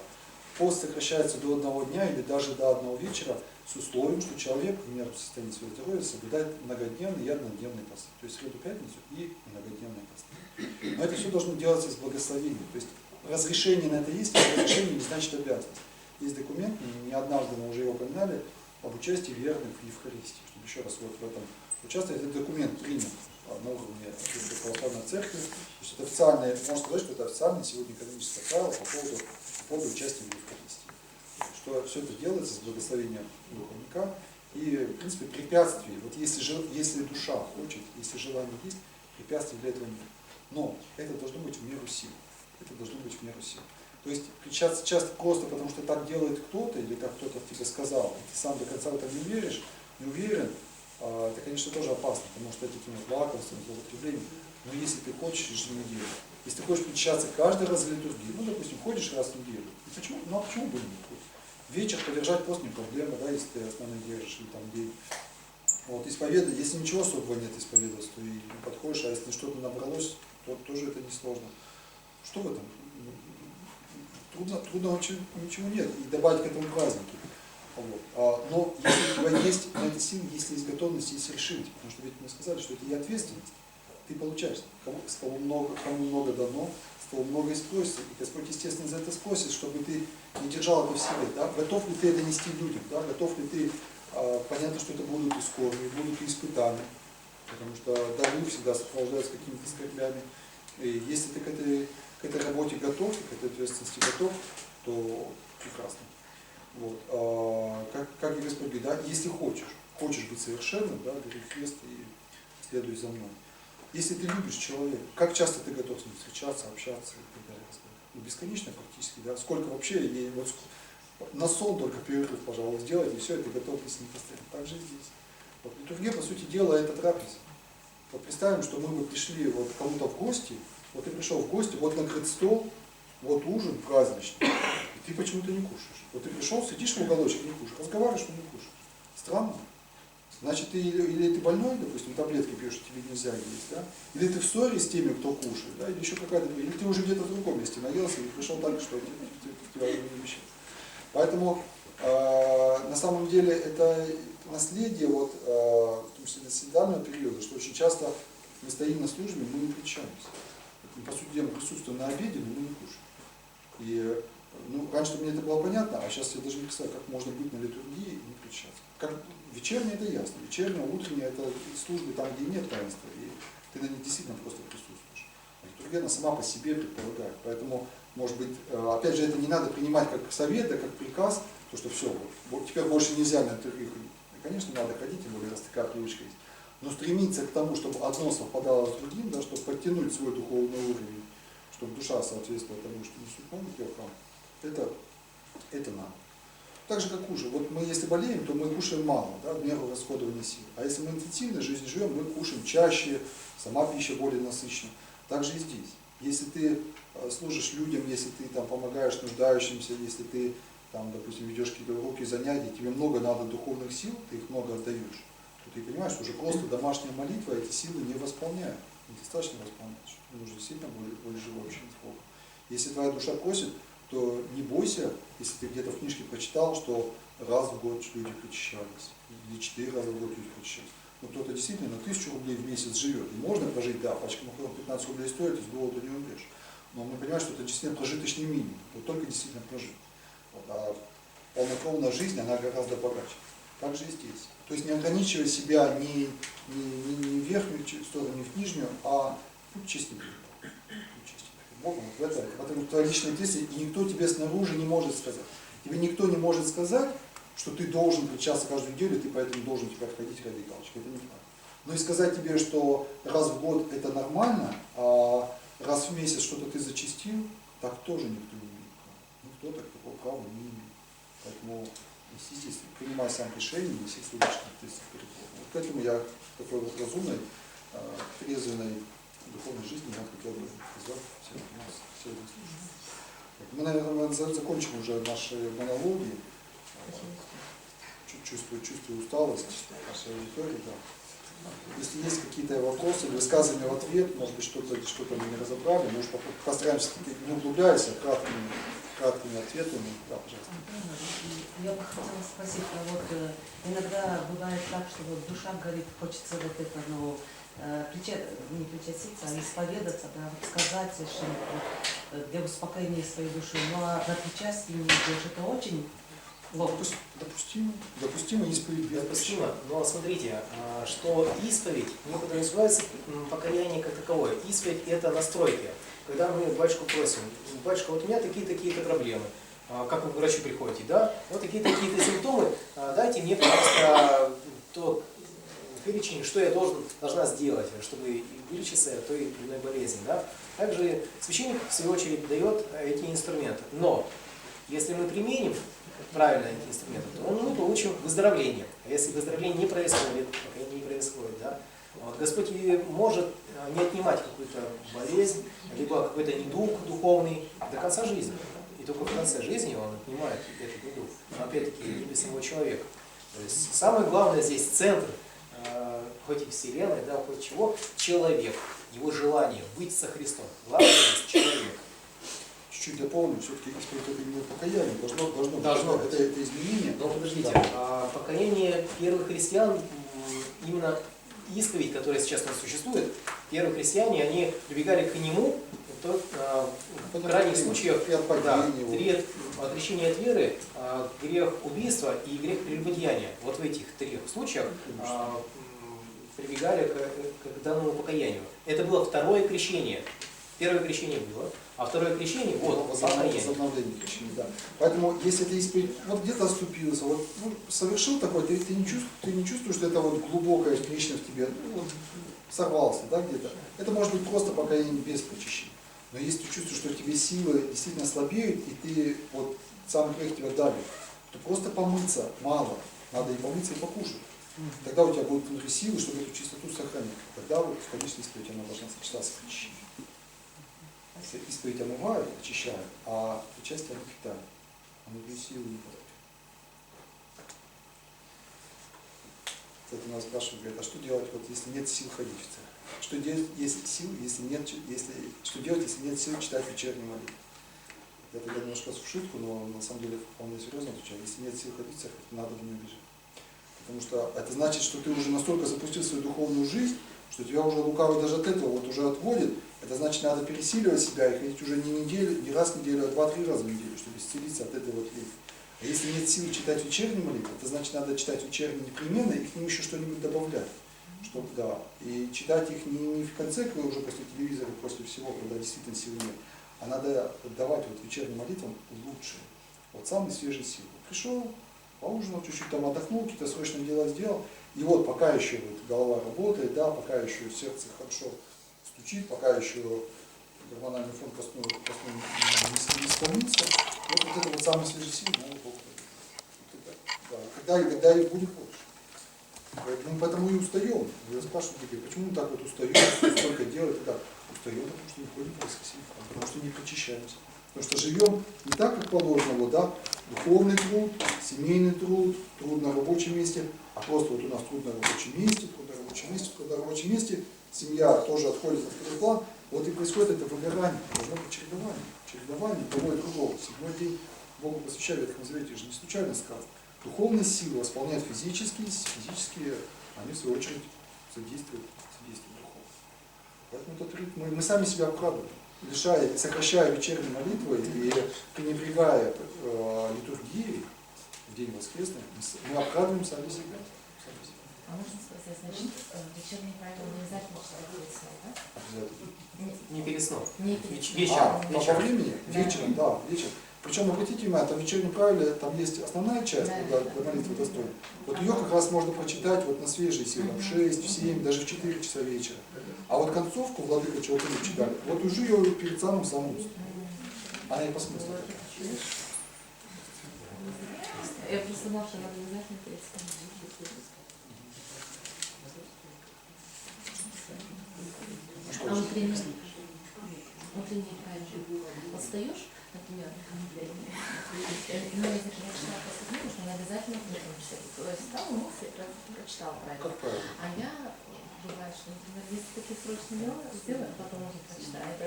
Пост сокращается до 1 дня или даже до 1 вечера, с условием, что человек в меру состояния своего здоровья соблюдает многодневные и однодневные посты. То есть среду-пятницу и многодневные посты. Но это все должно делаться с благословением. То есть разрешение на это есть, но разрешение не значит обязанность. Есть документ, не однажды мы уже его упоминали, об участии верных в Евхаристии. Чтобы еще раз вот в этом участвовать, этот документ принят на уровне православной церкви. То есть это официальное, можно сказать, что это официальное сегодня экономическое правило по поводу участия в Евхаристии. Что все это делается с благословения духовника. И, в принципе, препятствий, вот если душа хочет, если желание есть, препятствий для этого нет. Но это должно быть в меру сил. Это должно быть в меру сил. То есть кричаться часто просто потому, что так делает кто-то, или как кто-то тебе сказал, и ты сам до конца в это не веришь, не уверен, это, конечно, тоже опасно, потому что таким вот лакомством, злоупотреблением. Но если ты хочешь еженедельно, если ты хочешь причащаться каждый раз в литургии, ну, допустим, ходишь раз в неделю, и почему? Ну, а почему бы не ходить? Вечер подержать пост не проблема, да, если ты основной держишь, или там день. Вот, исповедовать, если ничего особого нет исповедовательства, и не подходишь, а если что-то набралось, то тоже это несложно. Что в этом? Трудного ничего нет, и добавить к этому праздники. Вот. Но если у тебя есть на это силы, если есть готовность, есть решимость, потому что ведь мы сказали, что это и ответственность, ты получаешь, с кому много дано, с того много и спросится, и Господь, естественно, за это спросит, чтобы ты не держал это в себе, да? Готов ли ты это нести людям, да? Готов ли ты, понятно, что это будут и скорби, будут и испытания, потому что дары всегда сопровождаются какими-то скорбями, и если ты к этой работе готов, к этой ответственности готов, то прекрасно. Вот. Как и Господь говорит, да, если хочешь быть совершенным, да, бери крест и следуй за мной. Если ты любишь человека, как часто ты готов с ним встречаться, общаться и так далее. Ну, бесконечно практически, да. Сколько вообще, вот, на сон только перерыв, пожалуй, сделать, и все, и ты готов быть с ним постоянно. Так же и здесь. Вот литургия, по сути дела, это трапеза. Вот представим, что мы бы пришли вот кому-то в гости, вот ты пришел в гости, вот накрыт стол, вот ужин праздничный, и ты почему-то не кушаешь. Вот ты пришел, сидишь в уголочке, не кушаешь, разговариваешь, но не кушаешь. Странно. Значит, или ты больной, допустим, таблетки пьешь, тебе нельзя есть, да? Или ты в ссоре с теми, кто кушает, да? Или еще какая-то, или ты уже где-то в другом месте наелся и пришел так, что тебя не вещает. Поэтому на самом деле это наследие вот, в том числе синодального периода, что очень часто мы стоим на службе, мы не причащаемся. По сути дела, мы присутствуем на обеде, но мы не кушаем. И ну, раньше мне это было понятно, а сейчас я даже не представляю, как можно быть на литургии и не причащаться. Как вечерняя это ясно, вечерняя, утренняя это службы там, где нет таинства, и ты на них действительно просто присутствуешь. А литургия она сама по себе предполагает. Поэтому, может быть, опять же, это не надо принимать как совет, а как приказ, то что все, вот, теперь больше нельзя на литургию ходить. И, конечно, надо ходить, тем более, раз такая привычка есть. Но стремиться к тому, чтобы одно совпадало с другим, да, чтобы подтянуть свой духовный уровень, чтобы душа соответствовала тому, что несут ноги в храм, это надо. Так же, как кушаем. Вот мы, если болеем, то мы кушаем мало, да, в меру расходования сил. А если мы интенсивной жизнью живем, мы кушаем чаще, сама пища более насыщенна. Так же и здесь. Если ты служишь людям, если ты там помогаешь нуждающимся, если ты там, допустим, ведешь какие-то уроки, занятия, тебе много надо духовных сил, ты их много отдаешь, то ты понимаешь, что уже просто домашняя молитва эти силы не восполняет. Недостаточно восполнять. Нужно действительно более живое общение с Богом. Если твоя душа просит, то не бойся, если ты где-то в книжке прочитал, что раз в год люди причащались, или 4 раза в год люди причащались. Но кто-то действительно на 1000 рублей в месяц живет. И можно прожить, да, пачка макарон 15 рублей стоит, и с голоду не умрешь. Но мы понимаем, что это действительно прожиточный минимум. Вот только действительно прожить. Вот, а полнокровная жизнь, она гораздо богаче. Так же и здесь. То есть не ограничивая себя ни в верхнюю сторону, ни в нижнюю, а будь честным перед Богом. Вот в этом твоя личная ответственность, и никто тебе снаружи не может сказать. Тебе никто не может сказать, что ты должен причащаться каждую неделю, ты поэтому должен тебя ходить ради галочки. Это неправда. Но и сказать тебе, что раз в год это нормально, а раз в месяц что-то ты зачастил, так тоже никто не имеет права. Никто так такого права не имеет. Поэтому неси здесь, принимай сам решение, неси свою личную ответственность перед Богом. Вот к этому я такой вот разумной, трезвенной духовной жизни я хотел бы призвать всех нас сегодня слушать. Мы, наверное, закончим уже наши монологи. Чувствую усталость нашей аудитории, да. Если есть какие-то вопросы, высказывания в ответ, может быть, что-то мы не разобрали, может, постараемся, не углубляясь, а краткими ответами. Да, пожалуйста. Я бы хотела спросить, иногда бывает так, что душа говорит, хочется не причаститься, а исповедаться, да, сказать что-нибудь для успокоения своей души. А на причастие не идешь, это очень ловко. Допустимо исповедь без Допустимо, но смотрите, что исповедь не подразумевается покаяние как таковое. Исповедь – это настройки. Когда мы батюшку просим, батюшка, вот у меня такие-такие-то проблемы, как вы к врачу приходите, да, вот такие-такие-то симптомы, дайте мне, пожалуйста, тот перечень, что я должна сделать, чтобы вылечиться от той или иной болезни. Да? Также священник, в свою очередь, дает эти инструменты. Но если мы применим правильно эти инструменты, то мы получим выздоровление. А если выздоровление не происходит, да, вот, Господь может не отнимать какую-то болезнь, либо какой-то недуг духовный до конца жизни. И только в конце жизни Он отнимает этот недуг. Но опять-таки не без самого человека. То есть самое главное здесь центр, хоть и вселенной, да, хоть чего, человек, его желание быть со Христом. Главное здесь человек. Чуть-чуть дополню, все-таки исповедь это не покаяние, должно быть. Это изменение. Но подождите, Да. покаяние первых христиан, именно исповедь, которая сейчас у нас существует, первые христиане, они прибегали к нему, в крайних случаях, отречение от веры, грех убийства и грех прелюбодеяния. Вот в этих трех случаях прибегали к данному покаянию. Это было второе крещение. Первое крещение было, а второе крещение, возобновление крещения, да. Поэтому, если ты исповедь, вот где-то оступился, вот, совершил такое, ты не чувствуешь, что это вот глубокое трещина в тебе, сорвался, да, где-то. Это может быть просто покаяние без причащения. Но если ты чувствуешь, что в тебе силы действительно слабеют, и ты, вот, сам грех тебя давит, то просто помыться мало. Надо и помыться, и покушать. Тогда у тебя будут внутри силы, чтобы эту чистоту сохранить. Тогда вот, конечно, исповедь она должна сочетаться с причащением. Исповедь омывают, очищают, а причастие они питают. А внутри силы не подают. Кстати, нас спрашивают, говорят, а что делать, вот, если нет сил ходить в церковь? Что делать, если что делать, если нет сил читать вечернюю молитву? Я тогда немножко в шутку, но на самом деле вполне серьезно отвечаю. Если нет сил ходить в церковь, то надо в нее бежать. Потому что это значит, что ты уже настолько запустил свою духовную жизнь, что тебя уже лукавый даже от этого вот уже отводит. Это значит, надо пересиливать себя и ходить уже не раз в неделю, а 2-3 раза в неделю, чтобы исцелиться от этой вот лени. А если нет сил читать вечернюю молитву, это значит, надо читать вечернюю непременно и к ним еще что-нибудь добавлять. Чтобы, да, и читать их не в конце, когда уже после телевизора, после всего, когда действительно сил нет, а надо давать вот вечерним молитвам лучшие. Вот самые свежие силы. Пришел, поужинал, чуть-чуть там отдохнул, какие-то срочные дела сделал, и вот пока еще вот голова работает, да, пока еще сердце хорошо стучит, пока еще гормональный фон костной не склонится, вот это вот самые свежие силы надо Богу дать. Когда их будет больше. Поэтому и устаем. Я спрашиваю людей, почему мы так вот устаем, столько делать, да. Устаем, потому что не ходим по воскресеньям, потому что не причащаемся. Потому что живем не так, как положено, вот, да, духовный труд, семейный труд, труд на рабочем месте, а просто вот у нас труд на рабочем месте, труд на рабочем месте, труд на рабочем месте, семья тоже отходит на второй план, вот и происходит это выгорание, должно быть чередование того и другого. Седьмой день Богу посвящая в Ветхом Завете же не случайно сказано. Духовные силы восполняют физические, они в свою очередь содействуют духовному. Поэтому этот ритм мы сами себя обкрадываем, сокращая вечерние молитвы и пренебрегая литургией в день воскресный, мы обкрадываем сами себя. А можно сказать, значит, вечерние правила не обязательно читать перед сном, да? Обязательно. Не перед сном. Вечером. По времени? Вечером, да, вечером. Причем, обратите внимание, там в вечернем правиле, там есть основная часть, когда молитва достойна. Вот ее как раз можно прочитать вот на свежие силы, в 6, в 7, даже в 4 часа вечера. А вот концовку Владыка чего-то не читали, вот уже ее перед самым устом. Она и по смыслу. Я просто думала, что надо обязательно перед сном. А утренний правильно. Вот встаешь, например, ну, я читала просто книгу, что не обязательно утром читать. То есть встал, умылся и прочитала про это. Как правило. А я, бывает, что, например, если такие срочные дела сделаю, а потом уже прочитаю, это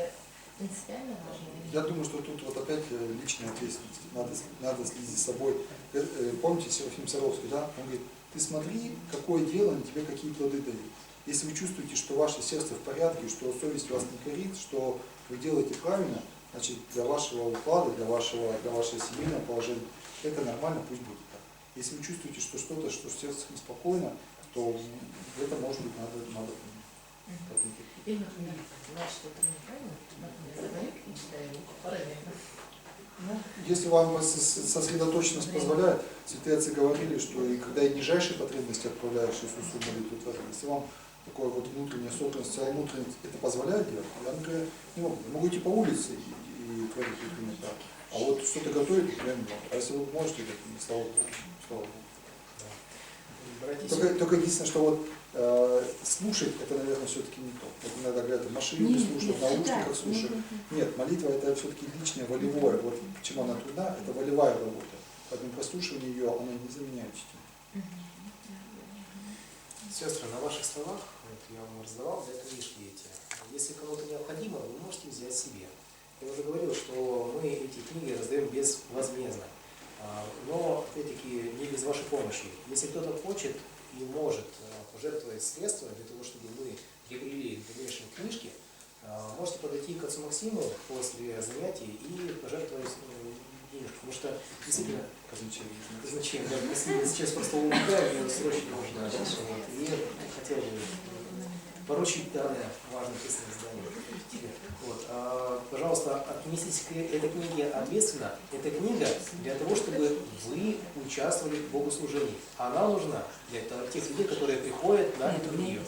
принципиально важно. Я думаю, что тут вот опять личная ответственность. Надо следить за собой. Помните Серафим Саровский, да? Он говорит, ты смотри, какое дело на тебе какие плоды дают. Если вы чувствуете, что ваше сердце в порядке, что совесть вас не корит, что вы делаете правильно, значит, для вашего уклада, для вашего семейного положения, это нормально, пусть будет так. Если вы чувствуете, что что-то, что сердце неспокойно, то это, может быть, надо поменять. Или, например, бывает что-то неправильно, например, задаю и читаю его параллельно. Если вам сосредоточенность позволяет, святые отцы говорили, что и когда и нижайшие потребности отправляешь Иисусу молитву творить, если вам такое вот внутренняя собранность, внутренность это позволяет делать, я, например, не могу. Я могу идти по улице и творить внутренне так. А вот что-то готовить, я не могу. А если вы можете, то слава Богу. Слава Богу. Только единственное, что вот слушать, это, наверное, все-таки не то. Вот иногда говорят, в машине слушают, в наушниках слушают. Нет, молитва это все-таки личное, волевое. Вот почему она трудна, это волевая работа. Поэтому прослушивание ее, оно не заменяет чтение. Сестры, на ваших столах, вот я вам раздавал, да, книжки эти. Если кому-то необходимо, вы можете взять себе. Я уже говорил, что мы эти книги раздаем безвозмездно. Но, опять-таки, не без вашей помощи. Если кто-то хочет и может пожертвовать средства для того, чтобы мы приобрели в дальнейшем книжки, можете подойти к отцу Максиму после занятий и пожертвовать денежку. Потому что, действительно, казначей, да, если сейчас просто умыкаю, мне срочно нужно дальше. Вот, и я хотел бы поручить данное важное писанное издание. Вот, пожалуйста, отнеситесь к этой книге ответственно. Эта книга для того, чтобы вы участвовали в богослужении. Она нужна для тех людей, которые приходят на литургию.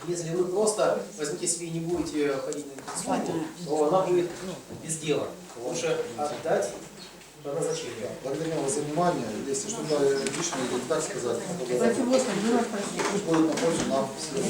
Если вы просто возьмите себе и не будете ходить на службу, то она будет без дела. Лучше отдать по назначению. Благодарю вас за внимание. Если что-то лишнее, или так сказать, пусть будет на пользу нам всем.